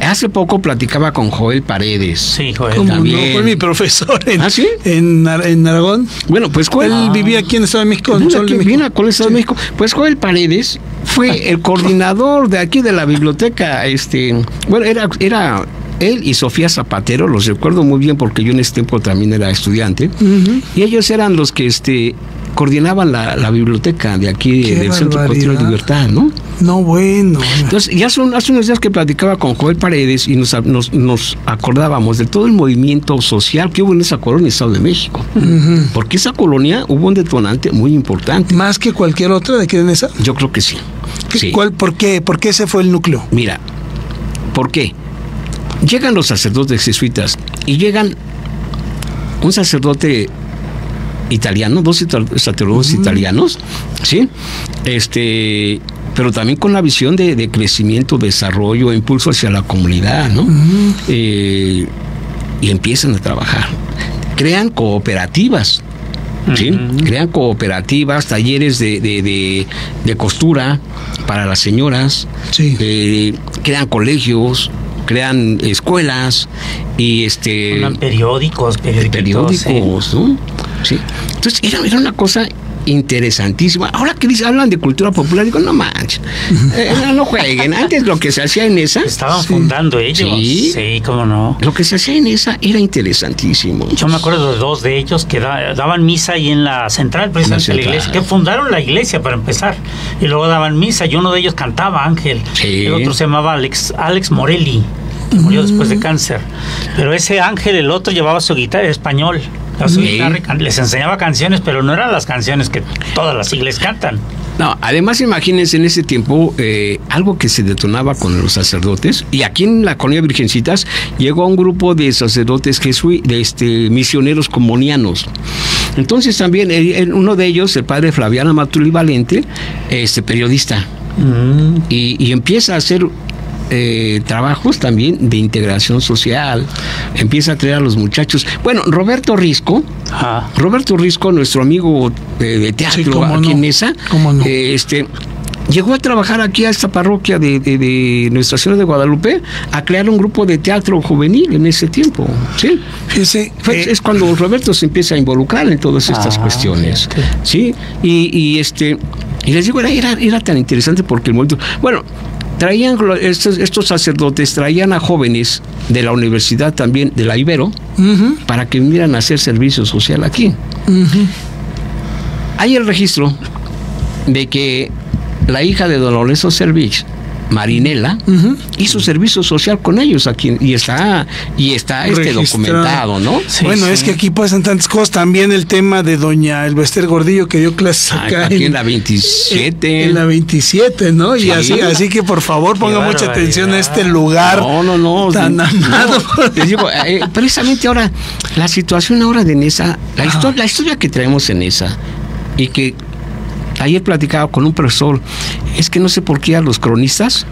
Hace poco platicaba con Joel Paredes. Sí, Joel. ¿Cómo también. no? Fue mi profesor ¿Sí? en Aragón. Bueno, pues Él vivía aquí en Estado de México. Viene con el Estado de México. Pues Joel Paredes fue el coordinador de aquí de la biblioteca. Bueno, era él y Sofía Zapatero, los recuerdo muy bien porque yo en ese tiempo también era estudiante. Y ellos eran los que coordinaban la biblioteca de aquí del Centro Cultural de Libertad, ¿no? No, bueno. Entonces, hace unos días que platicaba con Joel Paredes y nos acordábamos de todo el movimiento social que hubo en esa colonia, Estado de México. Porque esa colonia hubo un detonante muy importante. ¿Más que cualquier otra de aquí en esa? Yo creo que sí. ¿Por qué? ¿Por qué ese fue el núcleo? Mira, ¿por qué? Llegan los sacerdotes jesuitas y llegan un sacerdote italiano, dos sacerdotes italianos, ¿sí? Pero también con la visión de crecimiento, desarrollo, impulso hacia la comunidad, ¿no? Y empiezan a trabajar. Crean cooperativas, ¿sí? Crean cooperativas, talleres de costura para las señoras, sí. Crean colegios, crean escuelas y Crean periódicos, ¿no? Sí. Entonces era una cosa interesantísima. Ahora que hablan de cultura popular, digo, no manches, no jueguen. Antes lo que se hacía en esa... Estaban fundando ellos. Sí, cómo no. Lo que se hacía en esa era interesantísimo. Yo me acuerdo de dos de ellos que daban misa ahí en la central, precisamente de la iglesia, que fundaron la iglesia para empezar, y luego daban misa, y uno de ellos cantaba, Ángel. Sí. El otro se llamaba Alex Morelli, que murió después de cáncer. Pero ese Ángel, el otro, llevaba su guitarra español. Les enseñaba canciones, pero no eran las canciones que todas las iglesias cantan. No, además imagínense en ese tiempo algo que se detonaba con los sacerdotes, y aquí en la colonia Virgencitas llegó un grupo de sacerdotes misioneros comonianos. Entonces también uno de ellos, el padre Flaviano Matuli Valente, periodista, y empieza a hacer trabajos también de integración social, empieza a traer a los muchachos. Bueno, Roberto Risco, nuestro amigo de teatro, sí, aquí en Nesa, no. Llegó a trabajar aquí a esta parroquia de Nuestra Señora de Guadalupe a crear un grupo de teatro juvenil en ese tiempo, ¿sí? Es cuando Roberto se empieza a involucrar en todas estas cuestiones, okay. ¿Sí? Y les digo, era tan interesante porque el momento... Bueno, traían estos sacerdotes, traían a jóvenes de la universidad también, de la Ibero, para que vinieran a hacer servicio social aquí. Hay el registro de que la hija de don Lorenzo Servich, Marinela, hizo servicio social con ellos aquí, y está documentado, ¿no? Sí, bueno, es que aquí pasan tantas cosas. También el tema de doña Elbester Gordillo, que dio clases acá aquí en la 27. En la 27, ¿no? Sí. Y así que por favor ponga mucha atención a este lugar tan amado. Les digo, precisamente ahora, la situación ahora de Nesa, la historia que traemos en Nesa, y que ayer platicaba con un profesor, es que no sé por qué a los cronistas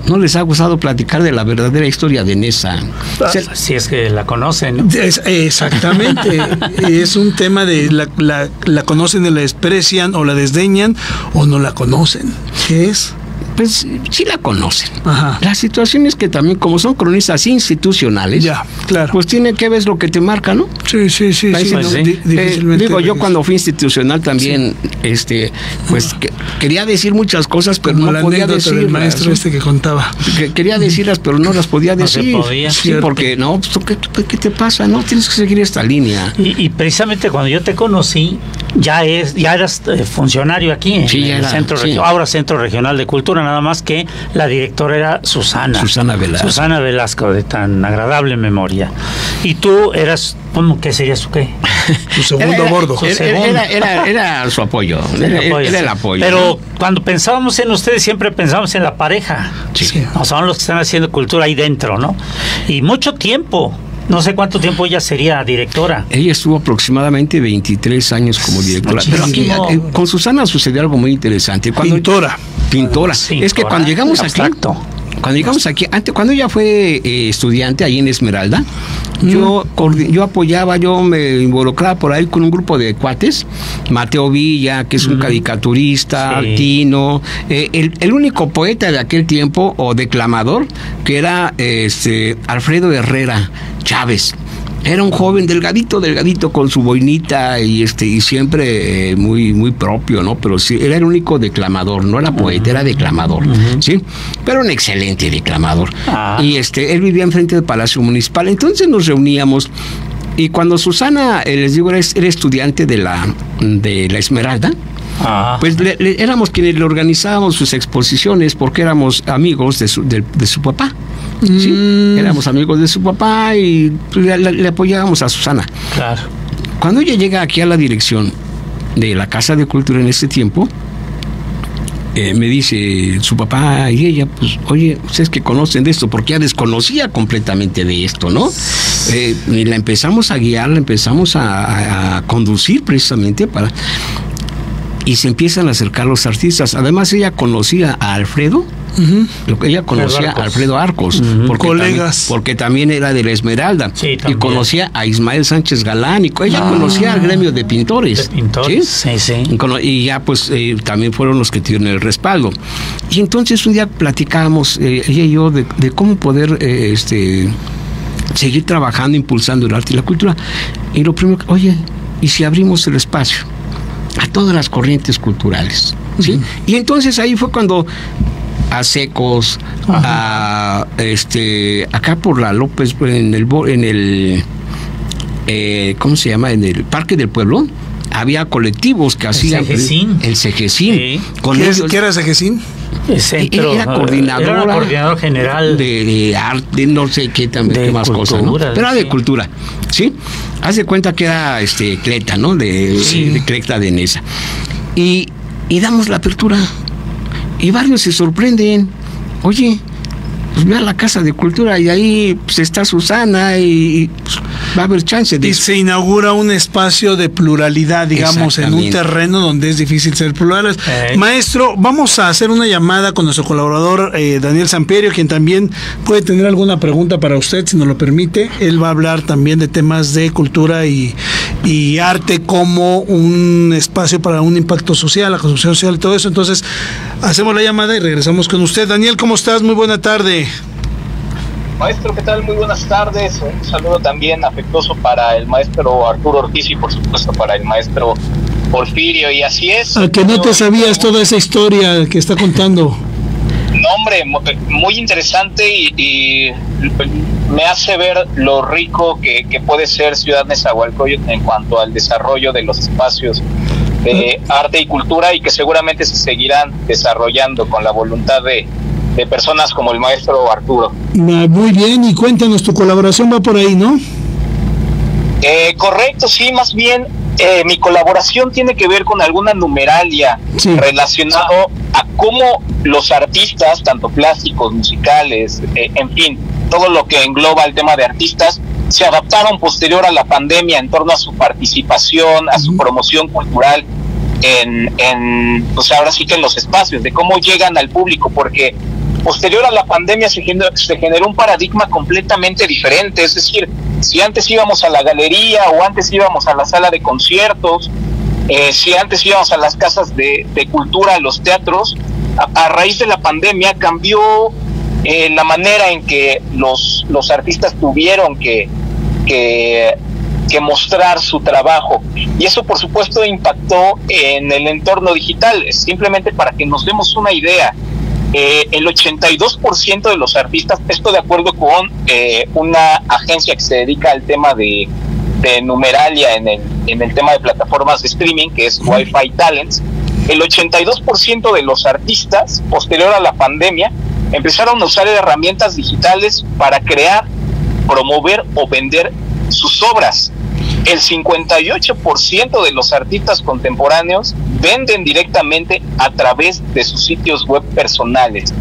no les ha gustado platicar de la verdadera historia de Nesa. Si es que la conocen, ¿no? Exactamente. Es un tema de la conocen, la desprecian o la desdeñan o no la conocen. ¿Qué es? Pues sí la conocen. La situación es que también, como son cronistas institucionales, ya, claro, pues tiene que ver lo que te marca, ¿no? Sí. Digo, yo cuando fui institucional también, pues quería decir muchas cosas, pero como no podía decir. El maestro que contaba. Quería decirlas, pero no las podía decir. No se podía. Sí, porque no, pues, ¿qué te pasa? No, tienes que seguir esta línea. Y precisamente cuando yo te conocí, ya eras funcionario aquí en el Centro ahora Centro Regional de Cultura, nada más que la directora era Susana Velasco, de tan agradable memoria. Y tú eras, ¿qué serías tú qué? Tu segundo bordo. Era su apoyo. Era el apoyo. Pero cuando pensábamos en ustedes, siempre pensábamos en la pareja. Sí. No, son los que están haciendo cultura ahí dentro, ¿no? Y mucho tiempo. No sé cuánto tiempo ella sería directora. Ella estuvo aproximadamente 23 años como directora. Muchísimo. Pero aquí, con Susana sucedió algo muy interesante. Pintora. Sí, es que cuando llegamos abstracto. aquí... Cuando llegamos aquí, cuando ella fue estudiante ahí en Esmeralda, yo apoyaba, yo me involucraba por ahí con un grupo de cuates, Mateo Villa, que es un caricaturista, Tino, el único poeta de aquel tiempo, o declamador, que era Alfredo Herrera Chávez. Era un joven delgadito con su boinita y siempre muy propio, ¿no? Pero sí, era el único declamador, no era poeta, era declamador, ¿sí? Pero un excelente declamador. Y él vivía enfrente del Palacio Municipal, entonces nos reuníamos. Y cuando Susana, les digo, era estudiante de la Esmeralda, pues éramos quienes le organizábamos sus exposiciones porque éramos amigos de su papá. ¿Sí? Éramos amigos de su papá y le apoyábamos a Susana. Claro. Cuando ella llega aquí a la dirección de la Casa de Cultura en este tiempo, me dice su papá y ella, pues, oye, ustedes que conocen de esto, porque ya desconocía completamente de esto, ¿no? Y la empezamos a guiar, la empezamos a conducir precisamente y se empiezan a acercar los artistas. Además, ella conocía a Alfredo. Ella conocía a Alfredo Arcos, porque también era de la Esmeralda, y conocía a Ismael Sánchez Galán, y ella conocía al gremio de pintores. Sí. Y ya pues también fueron los que tuvieron el respaldo. Y entonces un día platicábamos, ella y yo, de cómo poder seguir trabajando, impulsando el arte y la cultura. Y lo primero, oye, ¿y si abrimos el espacio a todas las corrientes culturales? ¿Sí? Y entonces ahí fue cuando a Secos, acá por la López, en el ¿cómo se llama? En el Parque del Pueblo, había colectivos que hacían el Cejecín. ¿Qué era Cejecín? Era coordinador general de arte, no sé qué más cosas, ¿no? Pero era de cultura, ¿sí? Haz de cuenta que era Cleta, ¿no? De Cleta de Nesa. Y damos la apertura. Y varios se sorprenden. Oye, pues ve a la Casa de Cultura y ahí pues está Susana y pues, va a haber chance de... Y se inaugura un espacio de pluralidad, digamos, en un terreno donde es difícil ser plurales. Maestro, vamos a hacer una llamada con nuestro colaborador Daniel Samperio, quien también puede tener alguna pregunta para usted, si nos lo permite. Él va a hablar también de temas de cultura y arte como un espacio para un impacto social, la construcción social y todo eso. Entonces, hacemos la llamada y regresamos con usted. Daniel, ¿cómo estás? Muy buena tarde. Maestro, ¿qué tal? Muy buenas tardes. Un saludo también afectuoso para el maestro Arturo Ortiz y por supuesto para el maestro Porfirio. Y así es. ¿A que no te sabías toda esa historia que está contando? No, hombre, muy interesante y me hace ver lo rico que puede ser Ciudad Nezahualcóyotl en cuanto al desarrollo de los espacios de arte y cultura, y que seguramente se seguirán desarrollando con la voluntad de personas como el maestro Arturo. Muy bien, y cuéntanos, tu colaboración va por ahí, ¿no? Correcto, sí, más bien mi colaboración tiene que ver con alguna numeralia relacionado a cómo los artistas, tanto plásticos, musicales, en fin, todo lo que engloba el tema de artistas, se adaptaron posterior a la pandemia en torno a su participación, a su promoción cultural pues ahora sí que en los espacios, de cómo llegan al público, porque posterior a la pandemia se generó un paradigma completamente diferente. Es decir, si antes íbamos a la galería o antes íbamos a la sala de conciertos, si antes íbamos a las casas de cultura, a los teatros, a raíz de la pandemia cambió la manera en que los artistas tuvieron que mostrar su trabajo, y eso por supuesto impactó en el entorno digital. Simplemente para que nos demos una idea, el 82% de los artistas, esto de acuerdo con una agencia que se dedica al tema de numeralia en el tema de plataformas de streaming, que es Wi-Fi Talents, el 82% de los artistas posterior a la pandemia empezaron a usar herramientas digitales para crear, promover o vender sus obras. El 58% de los artistas contemporáneos venden directamente a través de sus sitios web personales.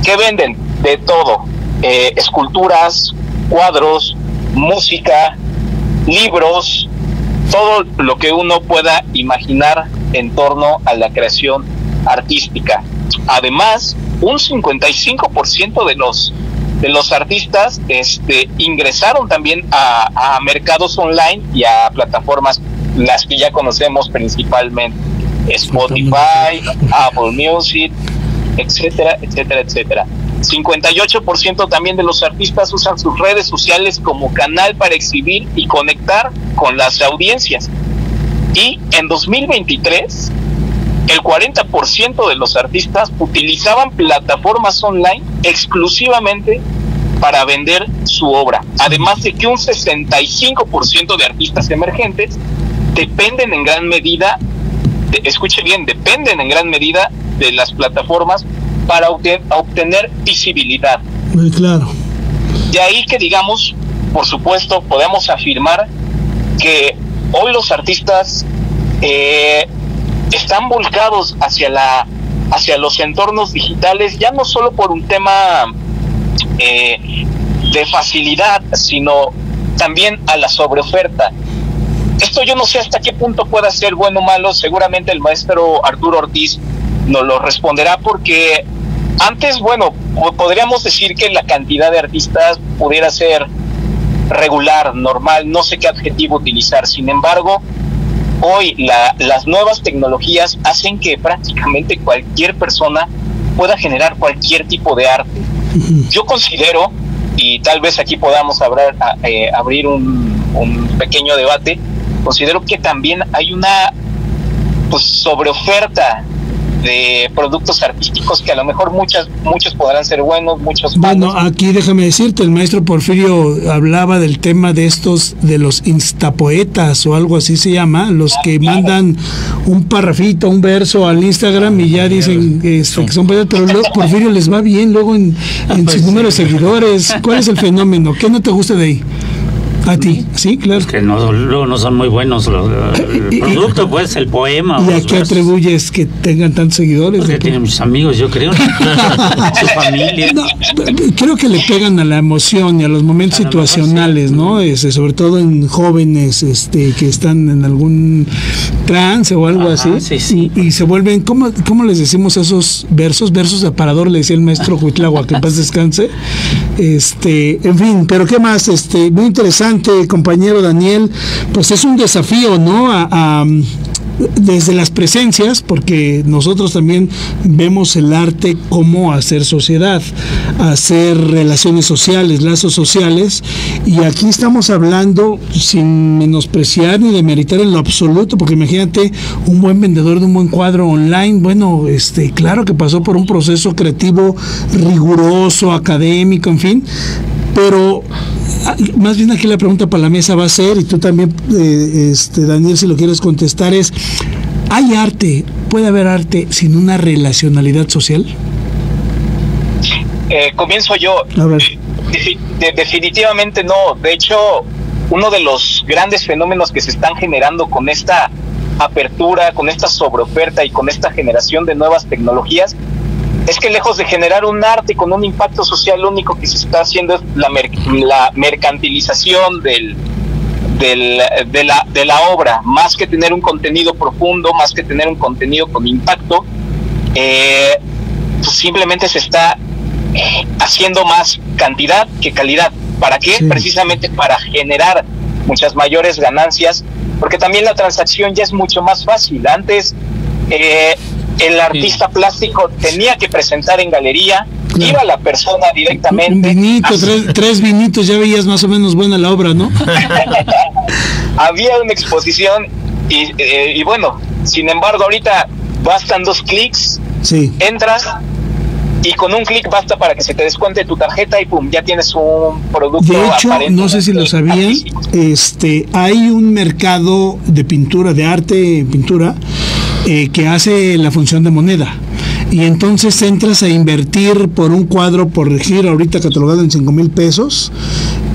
¿Qué venden? De todo: esculturas, cuadros, música, libros, todo lo que uno pueda imaginar en torno a la creación artística. Además, un 55% de los artistas ingresaron también a mercados online y a plataformas, las que ya conocemos principalmente, Spotify, Apple Music, etcétera, etcétera, etcétera. 58% también de los artistas usan sus redes sociales como canal para exhibir y conectar con las audiencias. Y en 2023, el 40% de los artistas utilizaban plataformas online exclusivamente para vender su obra. Además de que un 65% de artistas emergentes dependen en gran medida, escuche bien, dependen en gran medida de las plataformas para obtener visibilidad. Muy claro. De ahí que digamos, por supuesto, podemos afirmar que hoy los artistas están volcados hacia los entornos digitales, ya no solo por un tema de facilidad, sino también a la sobreoferta. Esto yo no sé hasta qué punto pueda ser bueno o malo, seguramente el maestro Arturo Ortiz nos lo responderá, porque antes, bueno, podríamos decir que la cantidad de artistas pudiera ser regular, normal, no sé qué adjetivo utilizar. Sin embargo, hoy las nuevas tecnologías hacen que prácticamente cualquier persona pueda generar cualquier tipo de arte. Yo considero, y tal vez aquí podamos abrir un pequeño debate, considero que también hay una sobreoferta de productos artísticos que a lo mejor muchos podrán ser buenos, muchos malos. Bueno, aquí déjame decirte, el maestro Porfirio hablaba del tema de los instapoetas o algo así se llama, los que mandan un parrafito, un verso al Instagram y ya dicen que son poetas, pero luego Porfirio les va bien luego en sus números de seguidores. ¿Cuál es el fenómeno? ¿Qué no te gusta de ahí? A ti, sí, claro. Que luego no son muy buenos el producto, pues, el poema. ¿Y a qué atribuyes que tengan tantos seguidores? Porque tienen muchos amigos, yo creo. Su familia. No, creo que le pegan a la emoción y a los momentos situacionales, mejor, sí, ¿no? Sobre todo en jóvenes que están en algún trance o algo así. Sí, sí. Y se vuelven, ¿cómo les decimos esos versos? Versos de aparador, le decía el maestro Huitlagua, que en paz descanse. En fin, pero ¿qué más? Muy interesante, compañero Daniel, pues es un desafío, ¿no? Desde las presencias, porque nosotros también vemos el arte como hacer sociedad, hacer relaciones sociales, lazos sociales, y aquí estamos hablando sin menospreciar ni demeritar en lo absoluto, porque imagínate un buen vendedor de un buen cuadro online, bueno, claro que pasó por un proceso creativo riguroso, académico, en fin, pero más bien aquí la pregunta para la mesa va a ser, y tú también, Daniel, si lo quieres contestar, es: ¿hay arte, puede haber arte sin una relacionalidad social? Comienzo yo. A ver. Definitivamente no. De hecho, uno de los grandes fenómenos que se están generando con esta apertura, con esta sobreoferta y con esta generación de nuevas tecnologías, es que lejos de generar un arte con un impacto social, lo único que se está haciendo es la mercantilización de la obra, más que tener un contenido profundo, más que tener un contenido con impacto, pues simplemente se está haciendo más cantidad que calidad. ¿Para qué? Sí. Precisamente para generar muchas mayores ganancias, porque también la transacción ya es mucho más fácil. Antes el artista plástico tenía que presentar en galería, claro, iba la persona directamente. Un vinito, tres vinitos, ya veías más o menos buena la obra, ¿no? Había una exposición y bueno, sin embargo ahorita bastan 2 clics, sí, entras y con un clic basta para que se te descuente tu tarjeta y pum, ya tienes un producto. De hecho, no sé si lo sabían, hay un mercado de pintura, de arte, pintura, que hace la función de moneda. Y entonces entras a invertir por un cuadro, por decir, ahorita catalogado en 5,000 pesos,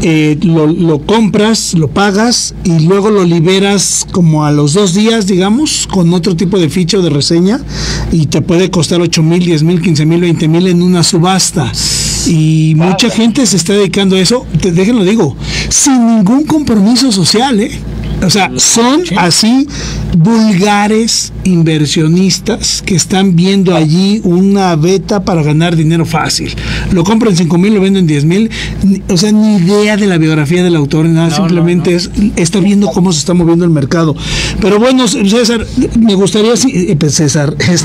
lo compras, lo pagas y luego lo liberas como a los 2 días, digamos, con otro tipo de ficha o de reseña, y te puede costar 8,000, 10,000, 15,000, 20,000 en una subasta. Y mucha gente se está dedicando a eso, déjenlo digo, sin ningún compromiso social, O sea, son así vulgares inversionistas que están viendo allí una beta para ganar dinero fácil. Lo compro en 5,000, lo vendo en 10,000. O sea, ni idea de la biografía del autor, nada, simplemente está viendo cómo se está moviendo el mercado. Pero bueno, César, me gustaría,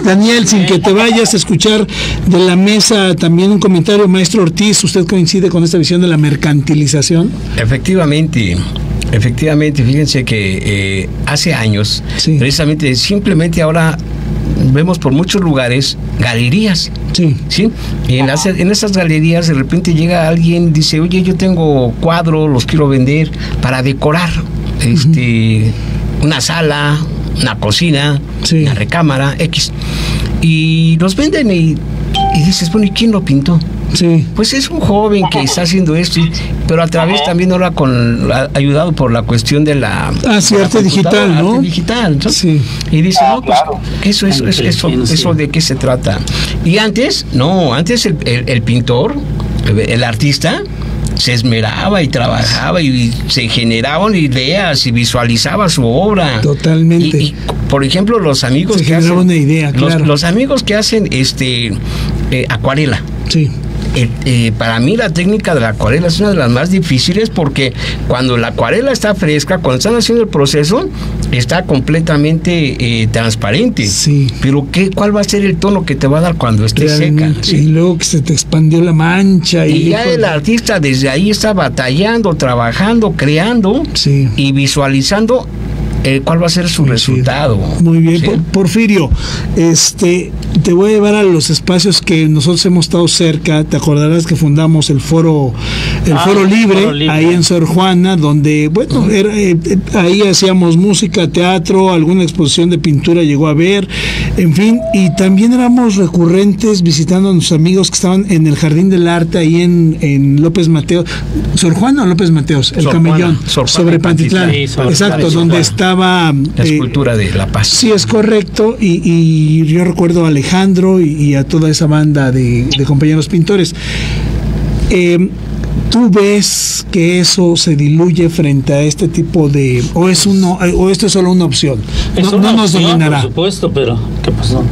Daniel, sin que te vayas a escuchar de la mesa también un comentario, maestro Ortiz, ¿usted coincide con esta visión de la mercantilización? Efectivamente, fíjense que hace años, precisamente, simplemente ahora vemos por muchos lugares galerías. Sí. Y en esas galerías de repente llega alguien, dice, oye, yo tengo cuadros, los quiero vender para decorar una sala, una cocina, una recámara, X. Y los venden y dices, bueno, ¿y quién lo pintó? Sí. Pues es un joven que está haciendo esto, pero a través también ahora ayudado por la cuestión de la arte digital, ¿no? Arte digital, ¿no? Sí. Y dice, no, pues eso de qué se trata. Y antes el pintor, el artista, se esmeraba y trabajaba y se generaban ideas y visualizaba su obra. Totalmente. Y por ejemplo, los amigos que hacen una idea, los amigos que hacen acuarela. Sí. Para mí la técnica de la acuarela es una de las más difíciles, porque cuando la acuarela está fresca, cuando están haciendo el proceso, está completamente transparente. Sí. Pero ¿cuál va a ser el tono que te va a dar cuando esté seca? ¿Sí? Y luego que se te expandió la mancha. Y ya el artista desde ahí está batallando, trabajando, creando y visualizando cuál va a ser su resultado. Muy bien, ¿sí? Porfirio, te voy a llevar a los espacios que nosotros hemos estado cerca. Te acordarás que fundamos el Foro Libre, ahí en Sor Juana, donde, bueno, ahí hacíamos música, teatro, alguna exposición de pintura llegó a ver, en fin, y también éramos recurrentes visitando a nuestros amigos que estaban en el Jardín del Arte, ahí en López Mateos, Sor Juana o López Mateos, el Camellón, sobre Pantitlán, exacto, donde estaba la escultura de La Paz. Sí, es correcto, y yo recuerdo a Alejandro y a toda esa banda de compañeros pintores. ¿Tú ves que eso se diluye frente a este tipo de... o esto es solo una opción? No nos dominará. Por supuesto, pero ¿qué pasó?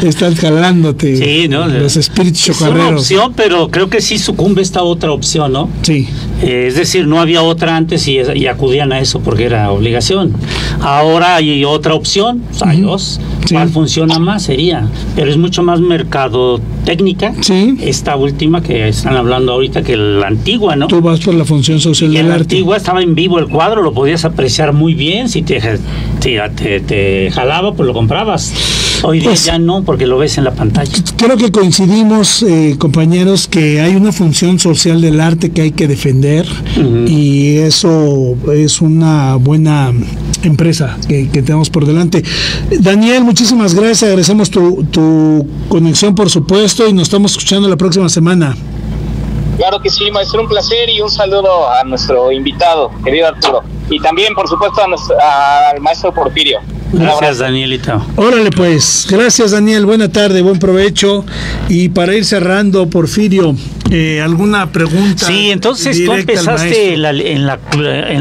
Están jalándote los espíritus chocarreros. Es una opción, pero creo que sí sucumbe esta otra opción, ¿no? Sí. Es decir, no había otra antes y acudían a eso porque era obligación. Ahora hay otra opción, hay dos. ¿Cuál funciona más? Sería, pero es mucho más mercadotécnica. Esta última que están hablando ahorita que la antigua, ¿no? Tú vas por la función social del arte. La antigua estaba en vivo el cuadro, lo podías apreciar muy bien. Si te jalaba, pues lo comprabas. Hoy día ya no, porque lo ves en la pantalla. Creo que coincidimos, compañeros, que hay una función social del arte que hay que defender, y eso es una buena empresa que tenemos por delante. Daniel, muchísimas gracias, agradecemos tu conexión, por supuesto, y nos estamos escuchando la próxima semana. Claro que sí, maestro, un placer, y un saludo a nuestro invitado, querido Arturo, y también, por supuesto, al maestro Porfirio. Gracias, Danielito. Órale, pues, gracias, Daniel, buena tarde, buen provecho. Y para ir cerrando, Porfirio, ¿alguna pregunta? Sí, entonces tú empezaste en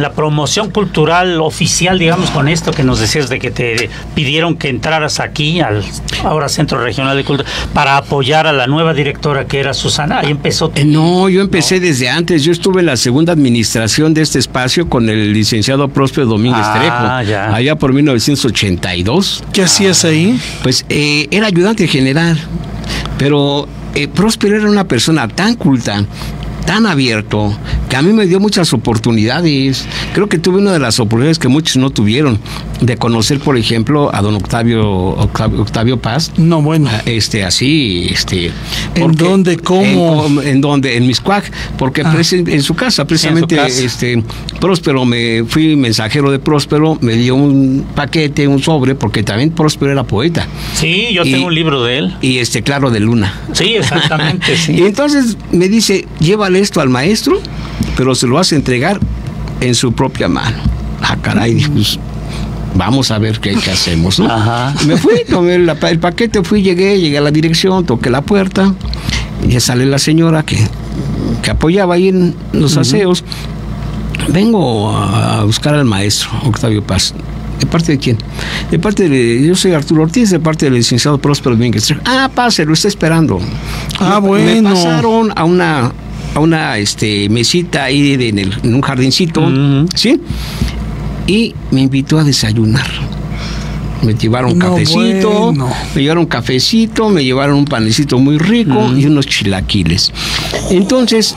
la promoción cultural oficial, digamos, con esto que nos decías de que te pidieron que entraras aquí al ahora Centro Regional de Cultura para apoyar a la nueva directora que era Susana. Ahí empezó. No, yo empecé desde antes. Yo estuve en la segunda administración de este espacio con el licenciado Próspero Domínguez Trejo, allá por 1982. ¿Qué hacías ahí? Pues era ayudante general, pero Próspero era una persona tan culta, tan abierto, que a mí me dio muchas oportunidades. Creo que tuve una de las oportunidades que muchos no tuvieron, de conocer, por ejemplo, a don Octavio Paz. No, bueno. Así, ¿En dónde? ¿Cómo? ¿En dónde? En Miscuac, porque en su casa, precisamente, Próspero, fui mensajero de Próspero, me dio un paquete, un sobre, porque también Próspero era poeta. Sí, yo tengo un libro de él. Y claro, de Luna. Sí, exactamente, sí. Y entonces me dice, llévale esto al maestro, pero se lo vas a entregar en su propia mano. Caray, pues, vamos a ver qué hacemos, ¿no? Ajá. Me fui, tomé el paquete, llegué a la dirección, toqué la puerta, y ya sale la señora que apoyaba ahí en los aseos. Vengo a buscar al maestro Octavio Paz. ¿De parte de quién? De parte yo soy Arturo Ortiz, de parte del licenciado Próspero Domínguez. Pase, lo está esperando. Bueno. Me pasaron a una mesita ahí en un jardincito, ¿sí? Y me invitó a desayunar. Me llevaron un cafecito, me llevaron un panecito muy rico y unos chilaquiles. Entonces,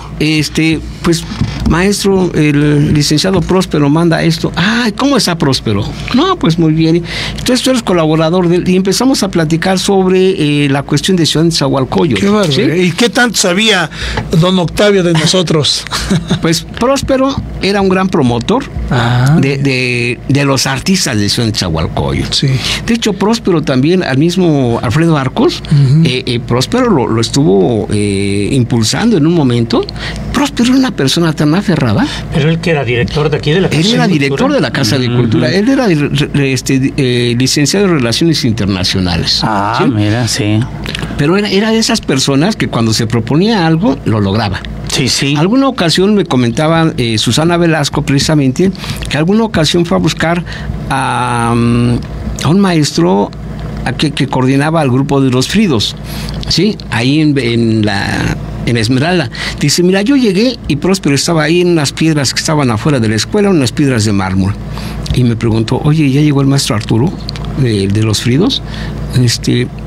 pues, maestro, el licenciado Próspero manda esto. ¿Cómo está Próspero? No, pues muy bien. Entonces tú eres colaborador de él y empezamos a platicar sobre la cuestión de Ciudad de Nezahualcóyotl. Qué bárbaro. ¿Sí? ¿Y qué tanto sabía don Octavio de nosotros? Pues Próspero era un gran promotor de los artistas de Ciudad de Nezahualcóyotl. Sí. De hecho, Próspero también, al mismo Alfredo Arcos, Próspero lo estuvo impulsando en un momento. Próspero era una persona tan aferrada. Pero él que era director de aquí de la Casa de Cultura. Él era director de la Casa de Cultura. Él era licenciado en Relaciones Internacionales. ¿sí? Mira, sí. Pero era de esas personas que cuando se proponía algo, lo lograba. Sí. Alguna ocasión me comentaba Susana Velasco, precisamente, que alguna ocasión fue a buscar a un maestro que coordinaba al grupo de los Fridos, ¿sí? Ahí en Esmeralda. Dice, mira, yo llegué y Próspero estaba ahí en unas piedras que estaban afuera de la escuela, unas piedras de mármol. Y me preguntó, oye, ¿ya llegó el maestro Arturo de los Fridos?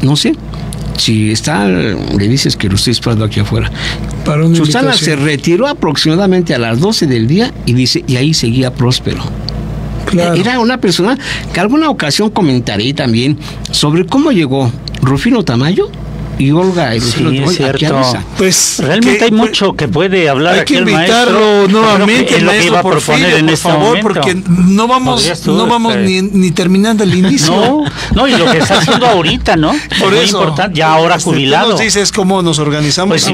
No sé. Si está, le dices que lo estoy esperando aquí afuera. Susana se retiró aproximadamente a las 12 del día y dice, y ahí seguía Próspero. Claro. Era una persona que alguna ocasión comentaré también sobre cómo llegó Rufino Tamayo y Olga. Sí, es cierto. Pues realmente hay mucho que puede hablar. Hay que invitarlo nuevamente, el maestro Porfirio, por favor, porque no vamos ni terminando el inicio. No, y lo que está haciendo ahorita, ¿no? Por es eso, muy importante, ya ahora jubilado. Tú nos dices cómo nos organizamos. Pues si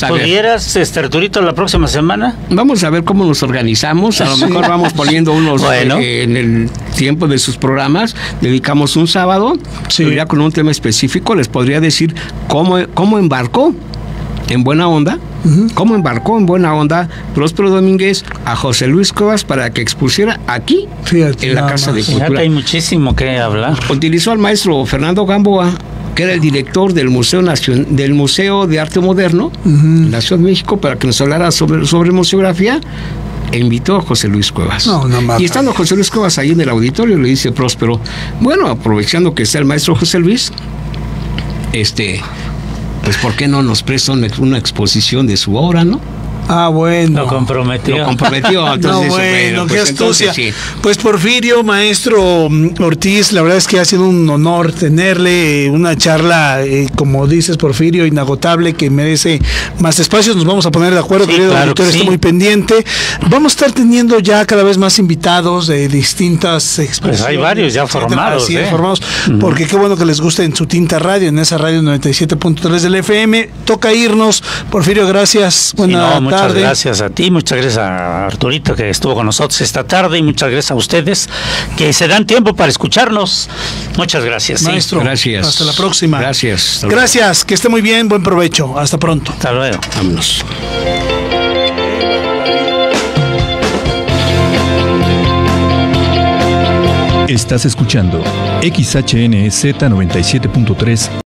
pudieras, Arturito, la próxima semana. Vamos a ver cómo nos organizamos. A lo mejor vamos poniendo unos en el tiempo de sus programas. Dedicamos un sábado, pero ya con un tema específico. Les podría decir cómo embarcó en buena onda, Próspero Domínguez a José Luis Cuevas para que expusiera aquí, en la Casa de Cultura. Hay muchísimo que hablar. Utilizó al maestro Fernando Gamboa, que era el director del Museo de Arte Moderno en la Ciudad de México, para que nos hablara sobre museografía. E invitó a José Luis Cuevas. Y estando José Luis Cuevas ahí en el auditorio, le dice Próspero, bueno, aprovechando que está el maestro José Luis, pues ¿por qué no nos presta una exposición de su obra, no? Bueno. Lo comprometió. Entonces, qué astucia. Sí. Pues Porfirio, maestro Ortiz, la verdad es que ha sido un honor tenerle una charla, como dices, Porfirio, inagotable, que merece más espacios. Nos vamos a poner de acuerdo, querido auditorio, estoy muy pendiente. Vamos a estar teniendo ya cada vez más invitados de distintas expresiones. Pues hay varios ya formados. Sí, formados, porque qué bueno que les guste en su tinta radio, en esa radio 97.3 del FM. Toca irnos. Porfirio, gracias. Buenas tardes. Muchas gracias a ti, muchas gracias a Arturito que estuvo con nosotros esta tarde y muchas gracias a ustedes que se dan tiempo para escucharnos. Muchas gracias. Maestro, gracias. Hasta la próxima. Gracias. Gracias, que esté muy bien, buen provecho. Hasta pronto. Hasta luego. Vámonos. Estás escuchando XHNZ 97.3